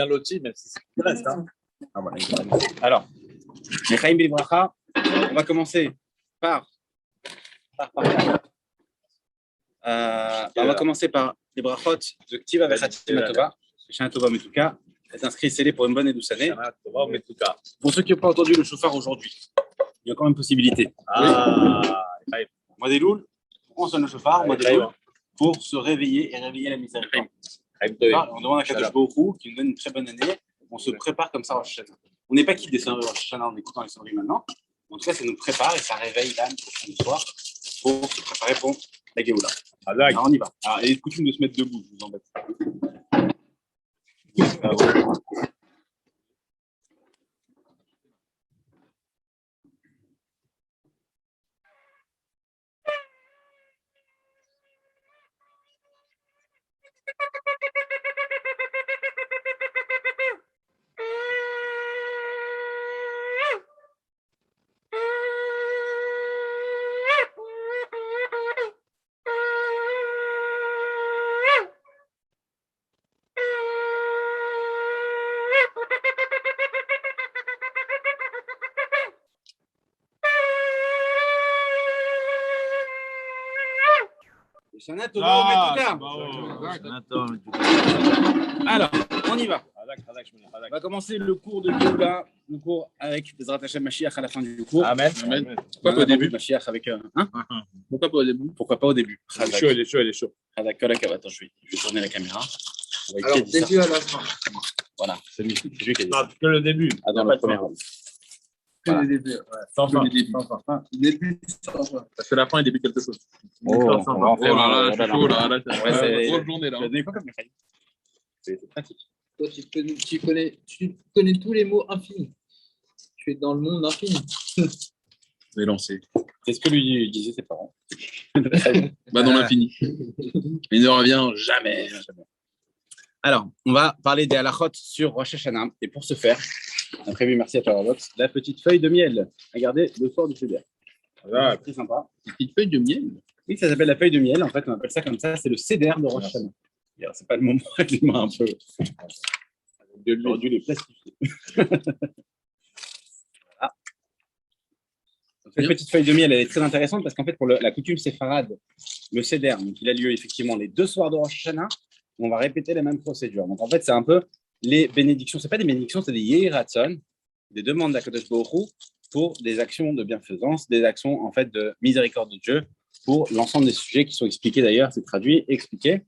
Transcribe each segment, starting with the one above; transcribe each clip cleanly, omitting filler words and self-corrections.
bien loti, même si c'est le reste. Hein. Ah, voilà. Alors, Nechaim Bilbracha, on va commencer par on va commencer par les brachot de Ktiva Vechatim Tova. Shana Tova Metuka. Est inscrit, scellé pour une bonne et douce année. Pour ceux qui n'ont pas entendu le chauffard aujourd'hui, il y a quand même possibilité. Moi des louls, on sonne le chauffard, moi des louls, pour se réveiller et réveiller la miséricorde. On demande à Kadosh Baruch Hu qui nous donne une très bonne année. On se prépare comme ça Rosh Hashanah. On n'est pas quitte des sonneries Rosh Hashanah en écoutant les sonneries maintenant. En tout cas, ça nous prépare et ça réveille l'âme prochaine soir pour se préparer pour la Géoula. Alors on y va. Alors, il est coutume de se mettre debout, je vous embête. Shana Tova Metuka. Alors, on y va. On va commencer le cours de Géoula, le cours avec des Hashem Mashiach à la fin du cours. Amen. Pourquoi pas au début Mashiach avec Pourquoi pas au début Pourquoi pas au début Il est chaud. Attends, je vais tourner la caméra. Alors, début à la fin. Voilà, c'est lui qui a dit. Non, que le début. Dans le premier ordre. Que le début. Sans fin. Début sans fin. Parce que la fin, il débute quelque chose. On va en faire là, je suis chaud là. c'est Grosse journée là. C'est pratique. Toi, tu connais tous les mots infinis. Tu es dans le monde infini. On est lancé. C'est ce que lui disaient ses parents. Bah dans l'infini. Il ne revient jamais. Alors, on va parler des halachot sur Rosh Hashanah. Et pour ce faire, on a prévu, merci à Paradox, la petite feuille de miel. Regardez le soir du Seder. Voilà, très sympa. Une petite feuille de miel. Oui, ça s'appelle la feuille de miel. En fait, on appelle ça comme ça. C'est le Seder de Rosh Hashanah. C'est pas le moment, dis-moi un peu. J'aurais dû les plastifier. Voilà. Donc, cette petite feuille de miel, elle est très intéressante parce qu'en fait, pour la coutume séfarade, le Seder, donc il a lieu effectivement les 2 soirs de Rosh Hashanah. On va répéter la même procédure. Donc en fait, c'est un peu les bénédictions. C'est pas des bénédictions, c'est des Yehiratson, des demandes d'Akadosh Baruch Hu pour des actions de bienfaisance, des actions en fait de miséricorde de Dieu pour l'ensemble des sujets qui sont expliqués d'ailleurs, c'est traduit, expliqué.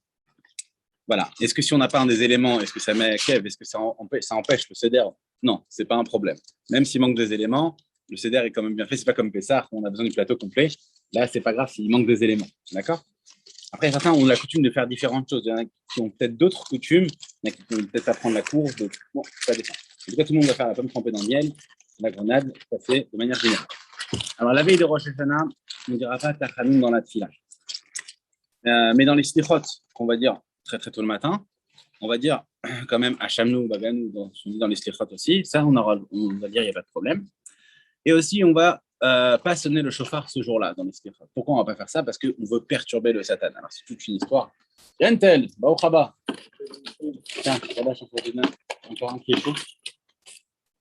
Voilà. Est-ce que si on n'a pas un des éléments, est-ce que ça met Kev, est-ce que ça empêche le Seder? Non, c'est pas un problème. Même s'il manque des éléments, le Seder est quand même bien fait. C'est pas comme Pessah où on a besoin du plateau complet. Là, c'est pas grave s'il manque des éléments. D'accord? Après, certains ont la coutume de faire différentes choses. Il y en a qui ont peut-être d'autres coutumes. Il y en a qui vont peut-être apprendre la course. Bon, ça dépend. En tout cas, tout le monde va faire la pomme trempée dans le miel, la grenade, ça fait de manière générale. Alors, la veille de Rosh Hashanah, on ne dira pas Tachanun dans la tfila. Mais dans les slichot, qu'on va dire très très tôt le matin, on va dire quand même Hachamnu, Baganou, dans les slichot aussi. Ça, on va dire, il n'y a pas de problème. Et aussi, on va pas sonner le chauffard ce jour-là dans les slichot. Pourquoi on ne va pas faire ça? Parce qu'on veut perturber le Satan. Alors, c'est toute une histoire. Yantel, Baouchaba. Tiens, là-bas, encore un qui est chaud.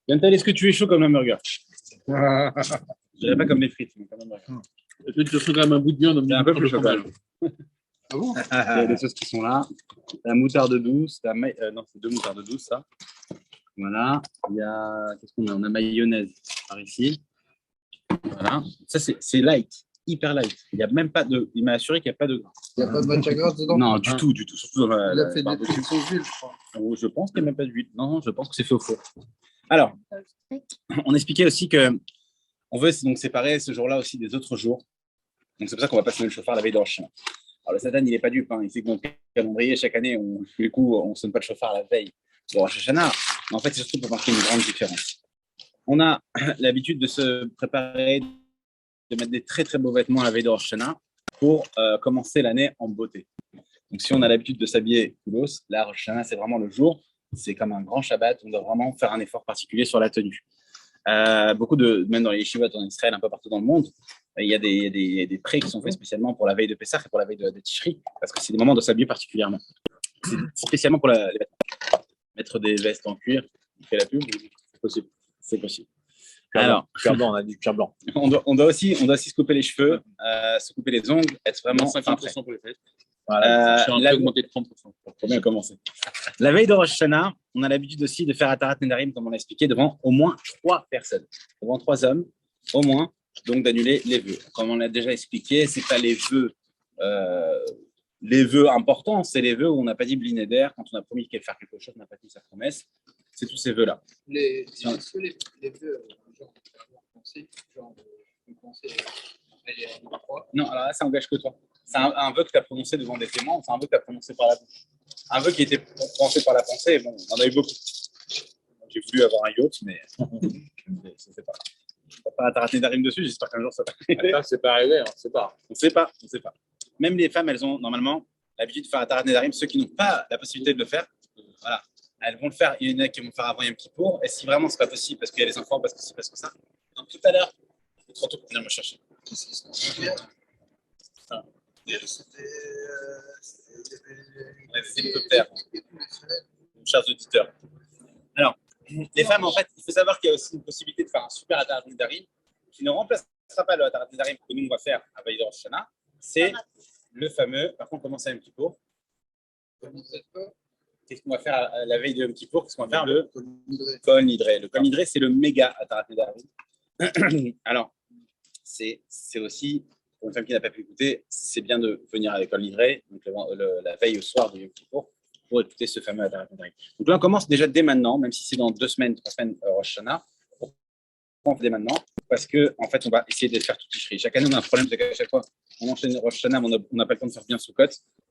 Yantel, est-ce que tu es chaud comme un burger? Je dirais pas comme les frites, mais comme un burger. Est-ce que tu fais quand même un bout de viande un peu plus chaud. Ah bon? Il y a des sauces qui sont là. La moutarde douce, non, c'est 2 moutardes douces, ça. Voilà. Il y a, qu'est-ce qu'on a? On a mayonnaise par ici. Voilà. Ça, c'est light, hyper light. Il y a même pas de. Il m'a assuré qu'il n'y a pas de gras. Il n'y a pas de matière grasse dedans? Non, du tout. Surtout dans Il a fait des trucs sans huile, je crois. Je pense qu'il n'y a même pas d'huile. Non, je pense que c'est fait au four. Alors, on expliquait aussi que on veut donc séparer ce jour-là aussi des autres jours. Donc, c'est pour ça qu'on va pas sonner le chauffard la veille de Rosh Hashanah. Alors, le Satan, il n'est pas dupe. Il sait que mon calendrier, chaque année, on ne sonne pas le chauffard la veille de Rosh Hashanah. Mais en fait, c'est surtout pour marquer une grande différence. On a l'habitude de se préparer, de mettre des très très beaux vêtements la veille de Rosh Hashanah pour commencer l'année en beauté. Donc, si on a l'habitude de s'habiller koulos, là, Rosh Hashanah, c'est vraiment le jour. C'est comme un grand Shabbat. On doit vraiment faire un effort particulier sur la tenue. Beaucoup même dans les yeshivot en Israël, un peu partout dans le monde, il y a des prêts qui sont faits spécialement pour la veille de Pessah et pour la veille de Tishri, parce que c'est des moments de s'habiller particulièrement. C'est spécialement pour les vêtements. mettre des vestes en cuir. On fait la pub? C'est possible. C'est possible. Cuir Alors, blanc, cuir blanc, on a dit cuir blanc. on doit aussi se couper les cheveux, se couper les ongles, être vraiment fin prêt. 50% pour les fêtes. Voilà. Je suis un peu augmenté de 30%. Pour bien commencer. La veille de Rosh Hashanah, on a l'habitude aussi de faire Atarat Nedarim, comme on l'a expliqué, devant au moins 3 personnes, devant 3 hommes, au moins, donc d'annuler les vœux. Comme on l'a déjà expliqué, c'est pas les vœux importants, c'est les vœux où on n'a pas dit blinéder, quand on a promis qu'elle faire quelque chose, on n'a pas tenu sa promesse. C'est tous ces vœux-là. Est-ce que les vœux, genre, elle est en croix? Non, alors là, ça n'engage que toi. C'est un vœu que tu as prononcé devant des témoins, c'est un vœu que tu as prononcé par la bouche. Un vœu qui était prononcé par la pensée, bon, on en a eu beaucoup. J'ai voulu avoir un yacht, mais ça ne fait pas. On va pas attarder d'arim dessus, j'espère qu'un jour ça va arriver. Attends, c'est pas arrivé, on ne sait pas. On ne sait pas. Même les femmes, elles ont normalement l'habitude de faire attarder d'arim, ceux qui n'ont pas la possibilité de le faire. Voilà. Elles vont le faire, il y en a qui vont le faire avant Yom Kippour, et si vraiment c'est pas possible parce qu'il y a les enfants, parce que c'est parce que ça. Donc tout à l'heure, il faut surtout venir me chercher. Des hélicoptères, chers auditeurs. Alors, les femmes, en fait, il faut savoir qu'il y a aussi une possibilité de faire un super Atarat Nedarim qui ne remplacera pas le Atarat Nedarim que nous on va faire à Vaïd Rosh Hashanah. C'est le fameux, par contre, comment ça Yom Kippour? Qu'est-ce qu'on va faire à la veille de Yom Kippour? Qu'est-ce qu'on va faire? Le Kol Nidre. Le Kol Nidre, c'est le méga Atarat Nedarim. Alors, c'est aussi, pour une femme qui n'a pas pu écouter, c'est bien de venir à l'école livrée, donc la veille au soir de Yom Kippour, pour écouter ce fameux Atarat Nedarim. Donc là, on commence déjà dès maintenant, même si c'est dans 2 semaines, 3 semaines Rosh Hashanah, on fait dès maintenant, parce qu'en fait, on va essayer de faire tout ticherie. Chaque année, on a un problème, c'est qu'à chaque fois, on enchaîne Rosh Hashanah, mais on n'a pas le temps de faire bien Sukkot.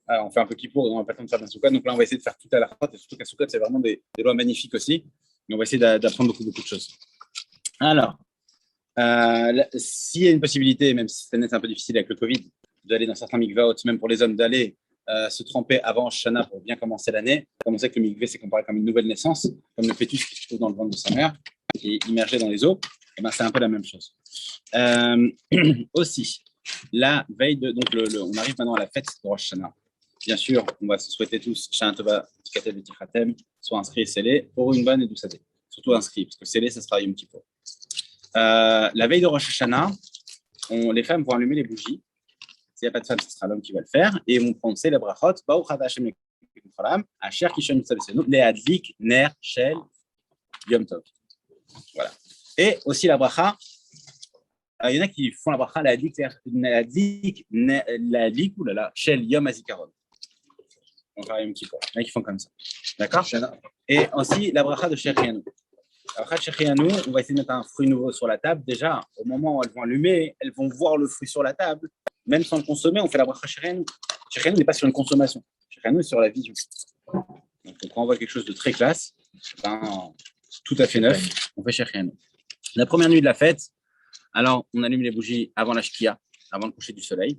On fait un peu Kippour, on n'a pas le temps de faire bien Sukkot. Donc là, on va essayer de faire tout à la fois, et surtout qu'à Sukkot, c'est vraiment des lois magnifiques aussi. Mais on va essayer d'apprendre beaucoup de choses. Alors, s'il y a une possibilité, même si cette année c'est un peu difficile avec le Covid, d'aller dans certains mikvaot, même pour les hommes, d'aller se tremper avant Shana pour bien commencer l'année. Comme on sait que le mikvé c'est comparé comme une nouvelle naissance, comme le fœtus qui se trouve dans le ventre de sa mère, qui est immergé dans les eaux, et ben c'est un peu la même chose. Aussi, la veille de, donc on arrive maintenant à la fête de Rosh Hashanah. Bien sûr, on va se souhaiter tous Shana Tova, Tikatel et Tichatem, soit inscrits et scellés pour une bonne et douce année. Surtout inscrits, parce que scellés, ça sera un petit peu. La veille de Rosh Hashanah, les femmes vont allumer les bougies. S'il n'y a pas de femme, ce sera l'homme qui va le faire. Et vont prononcer la brachot, Baruch Ata Hashem Lekolam, Asher Kishon Mitzavesenu, Leadlik Ner Shel Yom Tov. Voilà. Et aussi la bracha, il y en a qui font la bracha, Leadlik Shel Yom Azikaron. On va un petit peu. Il y en a qui font comme ça. D'accord? Et aussi la bracha de Shechianu. La bracha de Shechianu, on va essayer de mettre un fruit nouveau sur la table. Déjà, au moment où elles vont allumer, elles vont voir le fruit sur la table. Même sans le consommer, on fait la bracha Shechianu. Shechianu n'est pas sur une consommation. Shechianu est sur la vision. Donc, quand on voit quelque chose de très classe, ben, tout à fait neuf, on fait Shechianu. La première nuit de la fête, alors on allume les bougies avant la shkia, avant le coucher du soleil.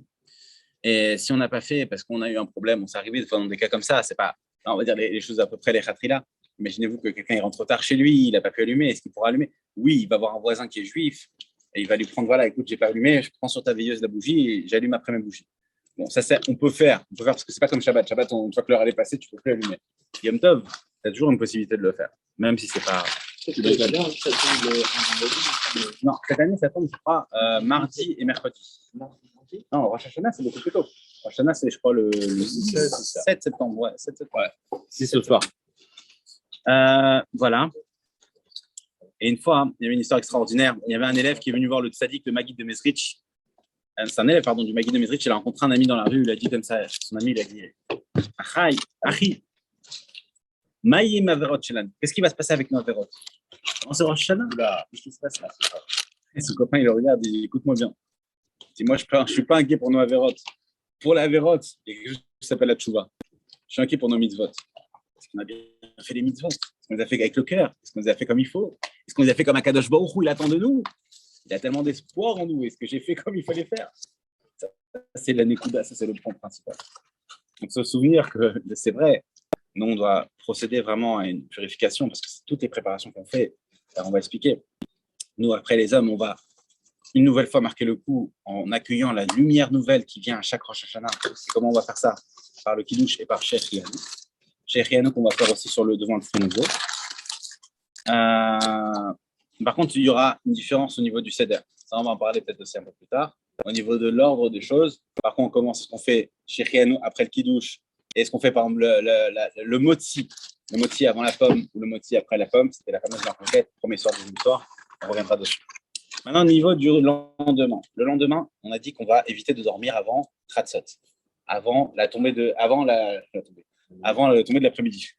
Et si on n'a pas fait, parce qu'on a eu un problème, on s'est arrivé dans des cas comme ça, c'est pas, on va dire les choses à peu près les khatrila. Imaginez-vous que quelqu'un rentre trop tard chez lui, il n'a pas pu allumer, est-ce qu'il pourra allumer? Oui, il va avoir un voisin qui est juif, et il va lui prendre, voilà, écoute, j'ai pas allumé, je prends sur ta veilleuse la bougie et j'allume après mes bougies. Bon, ça, on peut faire parce que c'est pas comme Shabbat. Shabbat, une fois que l'heure est passée, tu peux plus allumer. Yom Tov, tu as toujours une possibilité de le faire, même si c'est pas. Non, cette année, ça tombe, je crois, mardi et mercredi. Non, Rosh Hashanah, c'est beaucoup plus tôt. Rosh Hashanah, c'est, je crois, le 7 septembre. Ouais, 7 septembre. Ouais. C'est ce soir. Voilà. Et une fois, il y avait une histoire extraordinaire. Il y avait un élève qui est venu voir le tzaddik, le Maguid de Mezrich. C'est un élève, pardon, du Maguid de Mezrich. Il a rencontré un ami dans la rue. Il a dit comme ça. Son ami, il a dit Achi, Maïm Averot Shelan. Qu'est-ce qui va se passer avec nos Averot? C'est Rosh Hashanah. Qu'est-ce qui se passe là? Et son copain, il le regarde. Il dit écoute-moi bien. Si moi, je ne suis pas inquiet pour nos Averot. Pour la Averot, il y a quelque chose qui s'appelle la Tchouva. Je suis inquiet pour nos mitzvot. Est-ce qu'on a bien fait les mitzvot? Est-ce qu'on les a fait avec le cœur? Est-ce qu'on les a fait comme il faut? Est-ce qu'on les a fait comme Akadosh Baruch Hu, il attend de nous? Il a tellement d'espoir en nous. Est-ce que j'ai fait comme il fallait faire? Ça, c'est la Nekuda, ça c'est le point principal. Donc se souvenir que c'est vrai, nous on doit procéder vraiment à une purification parce que c'est toutes les préparations qu'on fait. Alors, on va expliquer. Nous, après les hommes, on va une nouvelle fois marquer le coup en accueillant la lumière nouvelle qui vient à chaque Rosh Hashanah. C'est comment on va faire ça? Par le Kiddush et par Shechianu. chez Riano qu'on va faire aussi sur le devant le fond nouveau. Par contre, il y aura une différence au niveau du seder. Ça, on va en parler peut-être aussi un peu plus tard. Au niveau de l'ordre des choses, par contre, on commence ce qu'on fait chez Riano après le kiddush et ce qu'on fait par exemple le motzi. Le motzi avant la pomme ou le motzi après la pomme, c'était la fameuse marquette, premier soir, deuxième soir. On reviendra dessus. Maintenant, au niveau du lendemain. Le lendemain, on a dit qu'on va éviter de dormir avant Khatsot, avant la tombée de l'après-midi,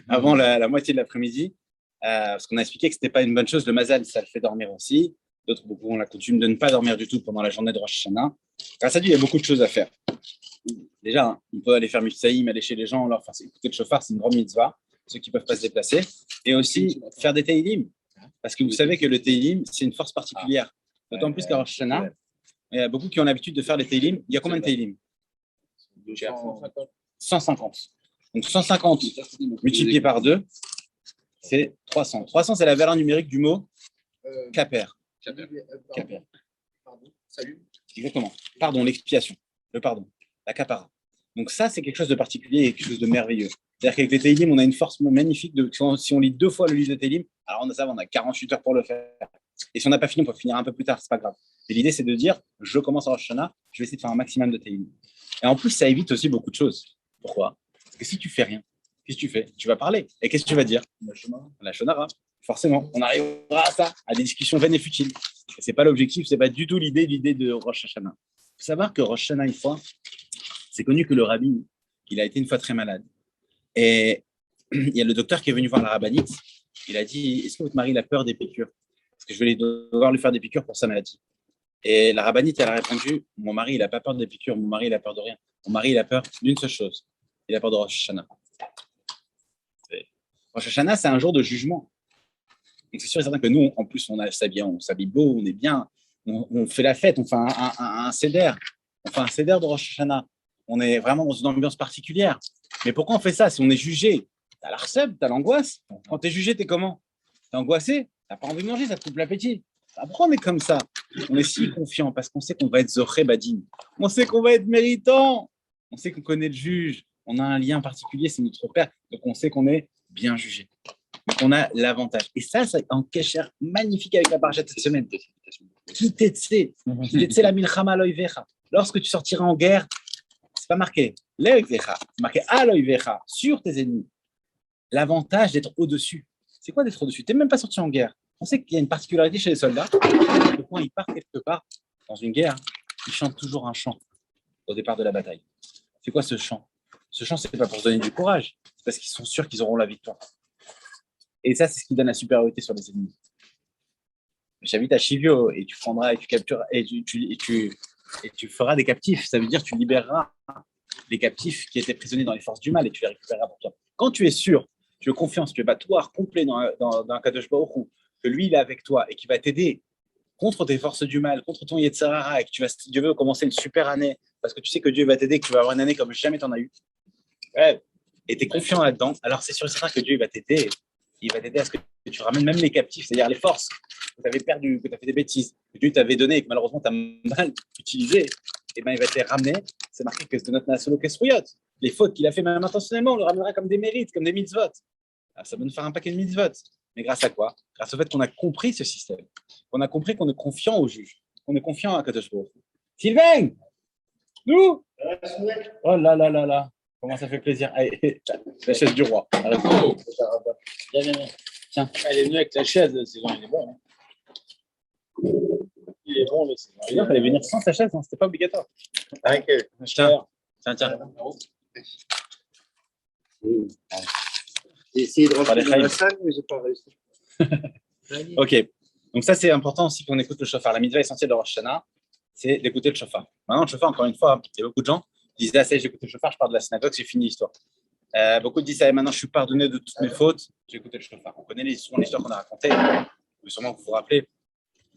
avant la moitié de l'après-midi, parce qu'on a expliqué que ce n'était pas une bonne chose. Le mazal, ça le fait dormir aussi. D'autres beaucoup ont la coutume de ne pas dormir du tout pendant la journée de Rosh Hashanah. Grâce à Dieu, il y a beaucoup de choses à faire. Déjà, on peut aller faire Mifsaïm, aller chez les gens, leur faire écouter le chauffard, c'est une grande mitzvah, ceux qui ne peuvent pas se déplacer. Et aussi faire des Teilim, parce que vous savez que le Teilim, c'est une force particulière. D'autant plus qu'à Rosh Hashanah, il y a beaucoup qui ont l'habitude de faire les Teilim. Il y a combien de Teilim? 150. Donc 150 multiplié par 2, c'est 300. 300, c'est la valeur numérique du mot Kaper. Kaper. Pardon. Salut. Exactement. Pardon, l'expiation. Le pardon. La kapara. Donc ça, c'est quelque chose de particulier et quelque chose de merveilleux. C'est-à-dire qu'avec les Teilim, on a une force magnifique. Si on lit 2 fois le livre de Teilim, alors on a 48 heures pour le faire. Et si on n'a pas fini, on peut finir un peu plus tard, c'est pas grave. Et l'idée, c'est de dire, je commence à Rosh Hashanah, je vais essayer de faire un maximum de Teilim. Et en plus, ça évite aussi beaucoup de choses. Pourquoi? Parce que si tu fais rien, qu'est-ce que tu fais? Tu vas parler. Et qu'est-ce que tu vas dire? La Shonara. Forcément, on arrivera à ça, à des discussions vaines et futiles. Et c'est pas l'objectif, c'est pas du tout l'idée de Rosh Hashanah. Il faut savoir que Rosh Hashanah, une fois, c'est connu que le rabbi, il a été une fois très malade. Et il y a le docteur qui est venu voir la rabbinite. Il a dit, est-ce que votre mari a peur des piqûres? Parce que je vais devoir lui faire des piqûres pour sa maladie. Et la rabbinite, elle a répondu, mon mari, il n'a pas peur des piqûres, mon mari, il a peur de rien. Mon mari, il a peur d'une seule chose. Il a peur de Rosh Hashanah. Rosh Hashanah, c'est un jour de jugement. Donc c'est sûr et certain que nous, en plus, on s'habille beau, on est bien, on fait la fête, on fait un seder. On fait un seder de Rosh Hashanah. On est vraiment dans une ambiance particulière. Mais pourquoi on fait ça? Si on est jugé, t'as la recette, t'as l'angoisse. Quand t'es jugé, t'es comment? T'es angoissé? T'as pas envie de manger, ça te coupe l'appétit. Pourquoi on est comme ça? On est si confiant parce qu'on sait qu'on va être Zoché Badin. On sait qu'on va être méritant. On sait qu'on connaît le juge. On a un lien particulier, c'est notre père. Donc on sait qu'on est bien jugé. Donc on a l'avantage. Et ça, c'est un kécher magnifique avec la parjette cette semaine. Qui t'etsé la milchama loivecha. Lorsque tu sortiras en guerre, c'est pas marqué loivecha, c'est marqué aloivecha, sur tes ennemis. L'avantage d'être au-dessus. C'est quoi d'être au-dessus? Tu n'es même pas sorti en guerre. On sait qu'il y a une particularité chez les soldats. Quand ils partent quelque part dans une guerre, ils chantent toujours un chant au départ de la bataille. C'est quoi ce chant? Ce chant, c'est pas pour se donner du courage, c'est parce qu'ils sont sûrs qu'ils auront la victoire. Et ça, c'est ce qui donne la supériorité sur les ennemis. J'invite à Chivio et tu prendras et tu captureras et tu feras des captifs. Ça veut dire que tu libéreras les captifs qui étaient prisonniers dans les forces du mal et tu les récupéreras pour toi. Quand tu es sûr, tu as confiance, tu es battoir complet dans Kadosh Baruch Hu, que lui, il est avec toi et qui va t'aider contre tes forces du mal, contre ton Yetzirara, et que Dieu veut commencer une super année parce que tu sais que Dieu va t'aider, que tu vas avoir une année comme jamais tu en as eu. Ouais. Et tu es confiant là-dedans, alors c'est sûr et certain que Dieu va t'aider. Il va t'aider à ce que tu ramènes même les captifs, c'est-à-dire les forces que tu avais perdues, que tu as fait des bêtises, que Dieu t'avait donné et que malheureusement tu as mal utilisé. Et ben il va te les ramener. C'est marqué que c'est de notre nation Kesruyot. Les fautes qu'il a fait même intentionnellement, on le ramènera comme des mérites, comme des mitzvot. Alors, ça va nous faire un paquet de mitzvot. Mais grâce à quoi? Grâce au fait qu'on a compris ce système. On a compris qu'on est confiant au juge. On est confiant à Kadosh Baruch Hu. Sylvain! Nous? Oh là là là là. Comment ça fait plaisir. Allez, la chaise du roi. Oh. Viens. Tiens, elle est venue avec la chaise, le Sylvain, il est bon. Hein. Il est bon, le Sylvain. Il fallait venir sans sa chaise, hein, c'était pas obligatoire. Tiens. J'ai essayé de rentrer les dans la règles. salle, mais j'ai pas réussi. Ok. Donc ça, c'est important aussi qu'on écoute le chauffard. La mitzvah essentielle de Rosh Hashanah, c'est d'écouter le chauffard. Maintenant, le chauffard, encore une fois, il y a beaucoup de gens qui disent, ah, ça y est, j'écoute le chauffard, je pars de la synagogue, c'est fini l'histoire. Beaucoup disent, ah, maintenant, je suis pardonné de toutes mes fautes, j'ai écouté le chauffard. On connaît souvent l'histoire qu'on a racontée, mais sûrement vous vous rappelez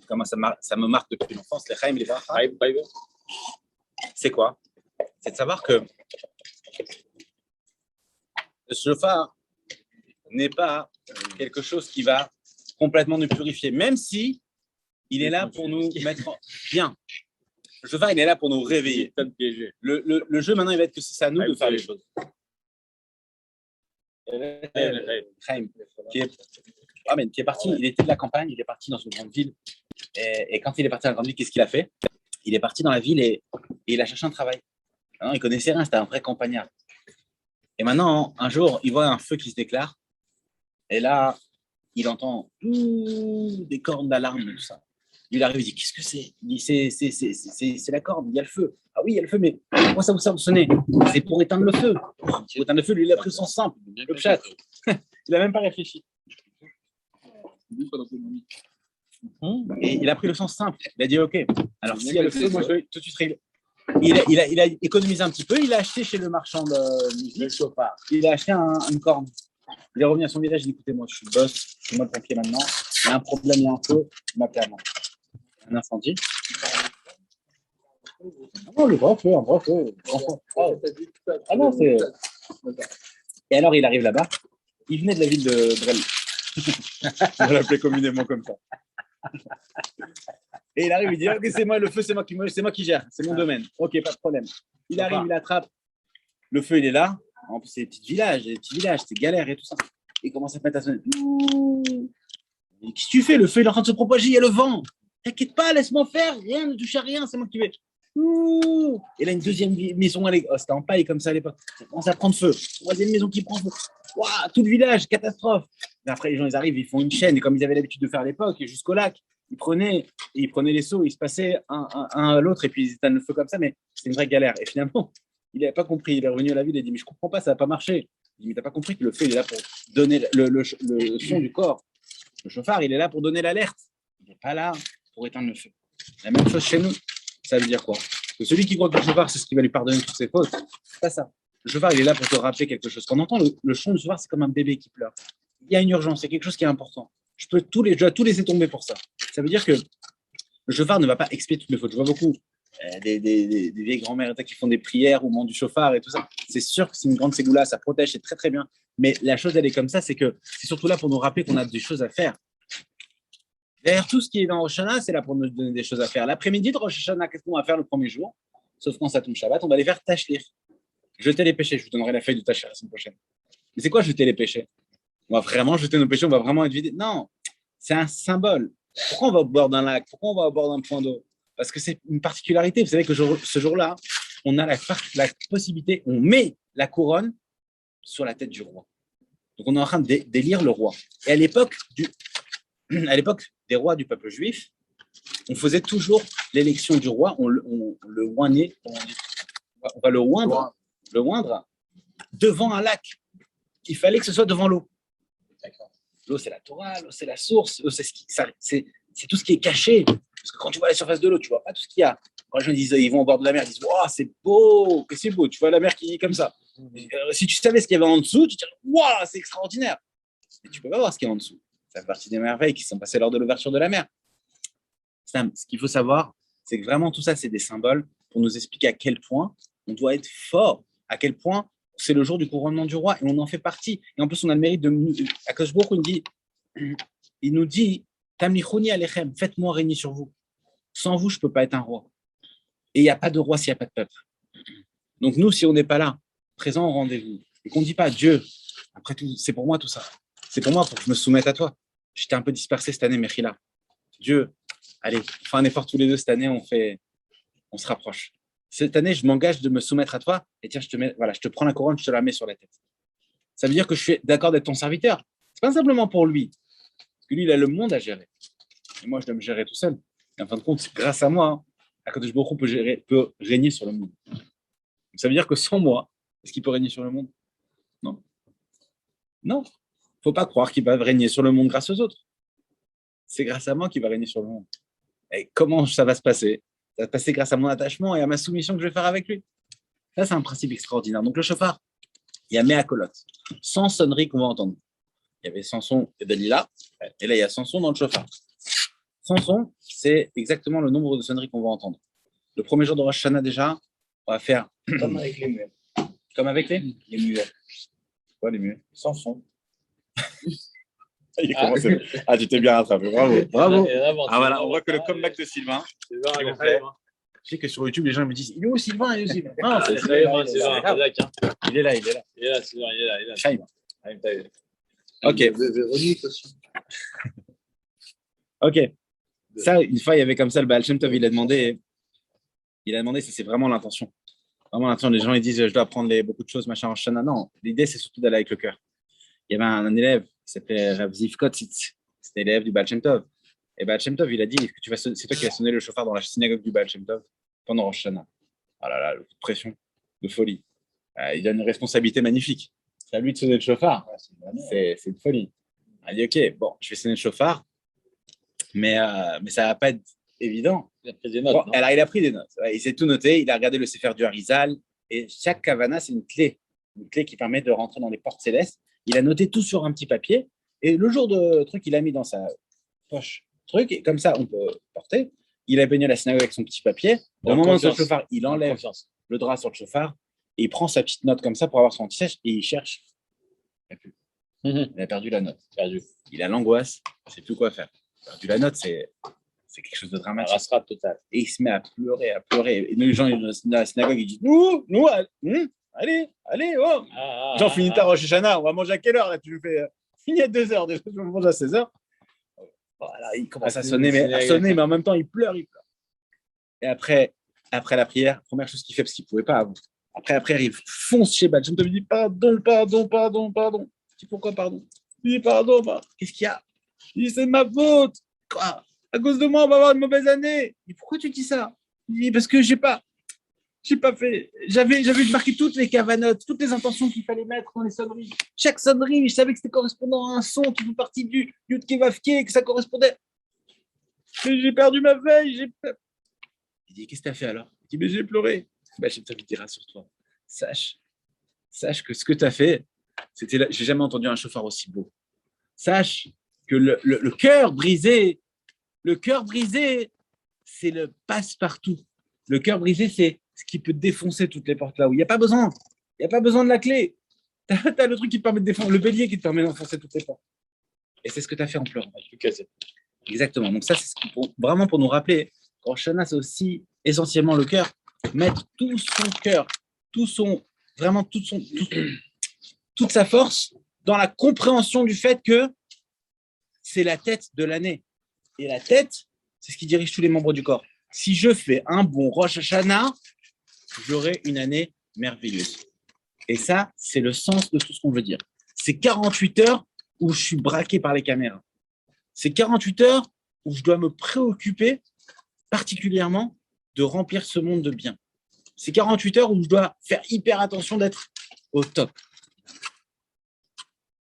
comment ça me marque depuis l'enfance, les Chaim, les Bracha. C'est quoi? C'est de savoir que le chauffard n'est pas quelque chose qui va complètement nous purifier, même si il est là pour nous mettre bien. Le chauffard, il est là pour nous réveiller. Le jeu, maintenant, il va être que c'est à nous de faire les choses. Chaim, qui est parti, il était de la campagne, il est parti dans une grande ville. Et quand il est parti dans la grande ville, qu'est-ce qu'il a fait? Il est parti dans la ville et il a cherché un travail. Non, il connaissait rien, c'était un vrai campagnard. Et maintenant, un jour, il voit un feu qui se déclare. Et là, il entend des cornes d'alarme, tout ça. Il arrive, il dit, qu'est-ce que c'est? Il dit, c'est la corde, il y a le feu. Ah oui, il y a le feu, mais pourquoi ça vous sert de sonner? C'est pour éteindre le feu. Pour éteindre le feu, lui, il a pris son simple, le pchat. Il n'a même pas réfléchi. Et il a pris le sens simple. Il a dit, OK, alors s'il y a le feu, moi, je vais tout de suite régler. Il a économisé un petit peu, il a acheté chez le marchand de musique, il a acheté une corne. Il est revenu à son village, il dit, écoutez, moi, je suis le boss, c'est moi le pompier maintenant. Il y a un problème, il y a un feu, il m'appelle à moi. Un incendie. Non, le vrai feu, un vrai feu. Ah non, c'est. Et alors, il arrive là-bas. Il venait de la ville de Brel. On va l'appeler communément comme ça. Et il arrive, il dit, ok, c'est moi, le feu, c'est moi qui gère, c'est mon domaine. Ok, pas de problème. Il arrive, il attrape. Le feu, il est là. En plus, c'est des petits villages, c'est galère et tout ça. Il commence à se mettre à sonner. Qu'est-ce que tu fais? Le feu, il est en train de se propager, il y a le vent. T'inquiète pas, laisse-moi faire, rien, ne touche à rien, c'est moi qui vais. Et là, une deuxième maison, c'était en paille comme ça à l'époque. Ça commence à prendre feu. Troisième maison qui prend feu. Waouh, tout le village, catastrophe. Mais après, les gens, ils arrivent, ils font une chaîne, et comme ils avaient l'habitude de faire à l'époque, jusqu'au lac, ils prenaient les seaux, ils se passaient un à l'autre, et puis ils éteignent le feu comme ça, mais c'est une vraie galère. Et finalement, il n'avait pas compris. Il est revenu à la ville et il a dit, mais je ne comprends pas, ça n'a pas marché. Il dit, mais tu n'as pas compris que le feu, il est là pour donner le son du corps. Le chauffard, il est là pour donner l'alerte. Il n'est pas là pour éteindre le feu. La même chose chez nous. Ça veut dire quoi? Que celui qui croit que le chauffard, c'est ce qui va lui pardonner toutes ses fautes. C'est pas ça. Le chauffard, il est là pour te rappeler quelque chose. Quand on entend le son du chauffard, c'est comme un bébé qui pleure. Il y a une urgence, c'est quelque chose qui est important. Je dois tout laisser tomber pour ça. Ça veut dire que le chauffard ne va pas expier toutes mes fautes. Je vois beaucoup des vieilles grand-mères qui font des prières au moment du chauffard et tout ça. C'est sûr que c'est une grande ségoula, ça protège, c'est très très bien. Mais la chose, elle est comme ça, c'est que c'est surtout là pour nous rappeler qu'on a des choses à faire. Derrière tout ce qui est dans Rosh Hashanah, c'est là pour nous donner des choses à faire. L'après-midi de Rosh Hashanah, qu'est-ce qu'on va faire le premier jour? Sauf quand ça tombe Shabbat, on va aller faire Tashlir. Jeter les péchés. Je vous donnerai la feuille de Tashlir la semaine prochaine. Mais c'est quoi jeter les péchés? On va vraiment jeter nos péchés, on va vraiment être vidé? Non, c'est un symbole. Pourquoi on va au bord d'un lac? Pourquoi on va au bord d'un point d'eau? Parce que c'est une particularité. Vous savez que ce jour-là, on a la possibilité, on met la couronne sur la tête du roi. Donc on est en train d'élire le roi. Et à l'époque des rois du peuple juif, on faisait toujours l'élection du roi, on le oignait, on va le oindre devant un lac. Il fallait que ce soit devant l'eau. L'eau, c'est la Torah, l'eau, c'est la source, l'eau, c'est tout ce qui est caché. Parce que quand tu vois la surface de l'eau, tu vois pas tout ce qu'il y a. Quand les gens disent, ils vont au bord de la mer, ils disent, wow, c'est beau, que c'est beau. Tu vois la mer qui est comme ça. Si tu savais ce qu'il y avait en dessous, tu te dirais, wow, c'est extraordinaire. Mais tu peux pas voir ce qu'il y a en dessous. Ça fait partie des merveilles qui sont passées lors de l'ouverture de la mer. Ce qu'il faut savoir, c'est que vraiment tout ça, c'est des symboles pour nous expliquer à quel point on doit être fort, à quel point c'est le jour du couronnement du roi et on en fait partie. Et en plus, on a le mérite de. Akash Baruch il nous dit Tamlichouni alechem, faites-moi régner sur vous. Sans vous, je ne peux pas être un roi. Et il n'y a pas de roi s'il n'y a pas de peuple. Donc nous, si on n'est pas là, présent au rendez-vous, et qu'on ne dit pas Dieu, après tout, c'est pour moi tout ça. C'est pour moi pour que je me soumette à toi. J'étais un peu dispersé cette année, Mechila. Dieu, allez, on fait un effort tous les deux cette année, on se rapproche. Cette année, je m'engage de me soumettre à toi et tiens, je te prends la couronne, je te la mets sur la tête. Ça veut dire que je suis d'accord d'être ton serviteur. C'est pas simplement pour lui, parce que lui, il a le monde à gérer. Et moi, je dois me gérer tout seul. Et en fin de compte, c'est grâce à moi, Akadosh Baruch Hu peut régner sur le monde. Donc, ça veut dire que sans moi, est-ce qu'il peut régner sur le monde? Non. Non. Il ne faut pas croire qu'il va régner sur le monde grâce aux autres. C'est grâce à moi qu'il va régner sur le monde. Et comment ça va se passer? Ça va se passer grâce à mon attachement et à ma soumission que je vais faire avec lui. Ça, c'est un principe extraordinaire. Donc, le chauffard, il y a Mea Kolot, 100 sonneries qu'on va entendre. Il y avait Samson et Dalila, et là, il y a Samson dans le chauffard. Samson, c'est exactement le nombre de sonneries qu'on va entendre. Le premier jour de Rosh Hashanah, déjà, on va faire. Comme avec les muets. Comme avec les muets. Quoi, les muets? Samson. Il commencé. Ah, tu t'es bien rattrapé. Bravo. Bravo. Ah, voilà, on voit que le comeback de Sylvain. Je sais que sur YouTube, les gens me disent il est où Sylvain? Il est où Sylvain? Non, c'est Sylvain. Il est là, Sylvain, il est là. Il est là, Sylvain, il est là. Chaim. Ok. Véronique aussi. Ok. Ça, une fois, il y avait comme ça le Baal Shem Tov, il a demandé si c'est vraiment l'intention. Vraiment l'intention. Les gens, ils disent, je dois apprendre beaucoup de choses, machin, en Shana. Non, l'idée, c'est surtout d'aller avec le cœur. Il y avait un élève qui s'appelait Rav Ziv Kotzitz. C'était l'élève du Baal Shem Tov. Et Baal Shem Tov, il a dit, c'est toi qui vas sonner le chauffard dans la synagogue du Baal Shem Tov pendant Rosh Hashanah. Ah là là, le coup de pression, de folie. Il a une responsabilité magnifique. C'est à lui de sonner le chauffard. C'est une folie. Il a dit, OK, bon, je vais sonner le chauffard, mais ça ne va pas être évident. Il a pris des notes. Bon, Non alors, il a pris des notes. Il s'est tout noté. Il a regardé le Sefer du Harizal. Et chaque kavana, c'est une clé qui permet de rentrer dans les portes célestes. Il a noté tout sur un petit papier. Et le jour de truc, il a mis dans sa poche truc. Et comme ça, on peut porter. Il a baigné la synagogue avec son petit papier. Au moment de son chauffard, il enlève le drap sur le chauffard. Et il prend sa petite note comme ça pour avoir son anti-sèche. Et il cherche. Il n'a plus. Il a perdu la note. Il a l'angoisse. Il ne sait plus quoi faire. Il a perdu la note, c'est quelque chose de dramatique. Rasera total. Et il se met à pleurer. Et les gens dans la synagogue, ils disent nous, allez, oh. Jean, finis ta Rosh Hashanah, on va manger à quelle heure là? Tu nous fais finir à 2 heures, déjà, je vais manger à 16 heures. Voilà, il commence à sonner, mais en même temps, il pleure. Et après la prière, première chose qu'il fait, parce qu'il ne pouvait pas, après, il fonce chez Baal Shem Tov, il dit pardon. Je dis pourquoi pardon? Il dit pardon, qu'est-ce qu'il y a? Il dit c'est de ma faute. Quoi? À cause de moi, on va avoir une mauvaise année. Mais pourquoi tu dis ça? Il dit parce que j'ai pas fait. J'avais marqué toutes les cavanotes, toutes les intentions qu'il fallait mettre dans les sonneries. Chaque sonnerie, je savais que c'était correspondant à un son qui fait partie du Yud Kevavke, que ça correspondait. Mais j'ai perdu ma veille. Il dit qu'est-ce que tu as fait alors? Il dit mais j'ai pleuré. Bah, je te dire, rassure-toi. Sache que ce que tu as fait, c'était là. J'ai jamais entendu un chauffard aussi beau. Sache que le cœur brisé. Le cœur brisé, c'est le passe-partout. Le cœur brisé, c'est ce qui peut défoncer toutes les portes là où il n'y a pas besoin. Il n'y a pas besoin de la clé. Tu as le truc qui te permet de défoncer, le bélier qui te permet d'enfoncer toutes les portes. Et c'est ce que tu as fait en pleurant. Exactement. Donc ça, c'est vraiment pour nous rappeler qu'en Shana, c'est aussi essentiellement le cœur. Mettre tout son cœur, toute sa force dans la compréhension du fait que c'est la tête de l'année. Et la tête, c'est ce qui dirige tous les membres du corps. Si je fais un bon Rosh Hashanah, j'aurai une année merveilleuse. Et ça, c'est le sens de tout ce qu'on veut dire. C'est 48 heures où je suis braqué par les caméras. C'est 48 heures où je dois me préoccuper particulièrement de remplir ce monde de bien. C'est 48 heures où je dois faire hyper attention d'être au top.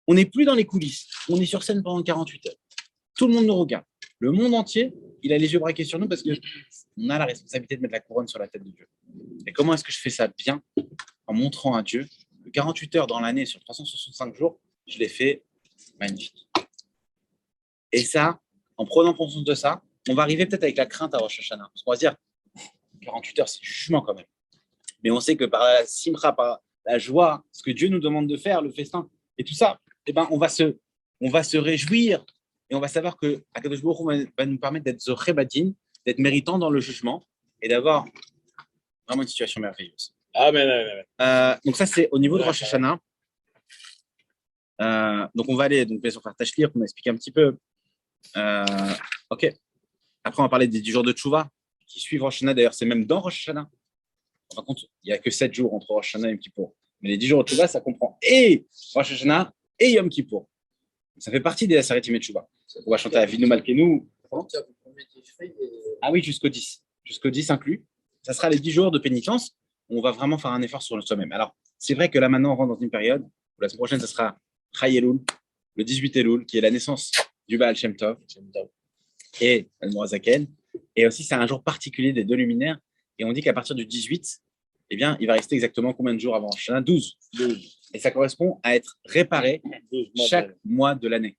On n'est plus dans les coulisses. On est sur scène pendant 48 heures. Tout le monde nous regarde. Le monde entier, il a les yeux braqués sur nous parce qu'on a la responsabilité de mettre la couronne sur la tête de Dieu. Et comment est-ce que je fais ça bien? En montrant à Dieu que 48 heures dans l'année, sur 365 jours, je l'ai fait magnifique. Et ça, en prenant conscience de ça, on va arriver peut-être avec la crainte à Rosh Hashanah. Parce qu'on va se dire, 48 heures, c'est du jugement quand même. Mais on sait que par la simra, par la joie, ce que Dieu nous demande de faire, le festin, et tout ça, eh ben, on va se réjouir. Et on va savoir que Akadosh Baruch Hu va nous permettre d'être Zoré Badin, d'être méritant dans le jugement et d'avoir vraiment une situation merveilleuse. Amen. Donc ça, c'est au niveau de Rosh Hashanah. Donc on va aller bien sûr faire Tachlir, qu'on a expliqué un petit peu. Ok. Après, on va parler des 10 jours de Tchouva qui suivent Rosh Hashanah. D'ailleurs, c'est même dans Rosh Hashanah. Par contre, il n'y a que 7 jours entre Rosh Hashanah et Yom Kippour. Mais les 10 jours de Tchouva, ça comprend et Rosh Hashanah et Yom Kippour. Ça fait partie des Aseret Yemei Tchouva. On va chanter à Vinu Malkenu. Ah oui, jusqu'au 10. Jusqu'au 10 inclus. Ça sera les 10 jours de pénitence où on va vraiment faire un effort sur soi-même. Alors, c'est vrai que là, maintenant, on rentre dans une période où la semaine prochaine, ça sera Chai Elul, le 18 Elul, qui est la naissance du Baal Shem Tov et le Moazaken. Et aussi, c'est un jour particulier des deux luminaires. Et on dit qu'à partir du 18, eh bien, il va rester exactement combien de jours avant Rosh Hashanah? 12. Et ça correspond à être réparé chaque mois de l'année.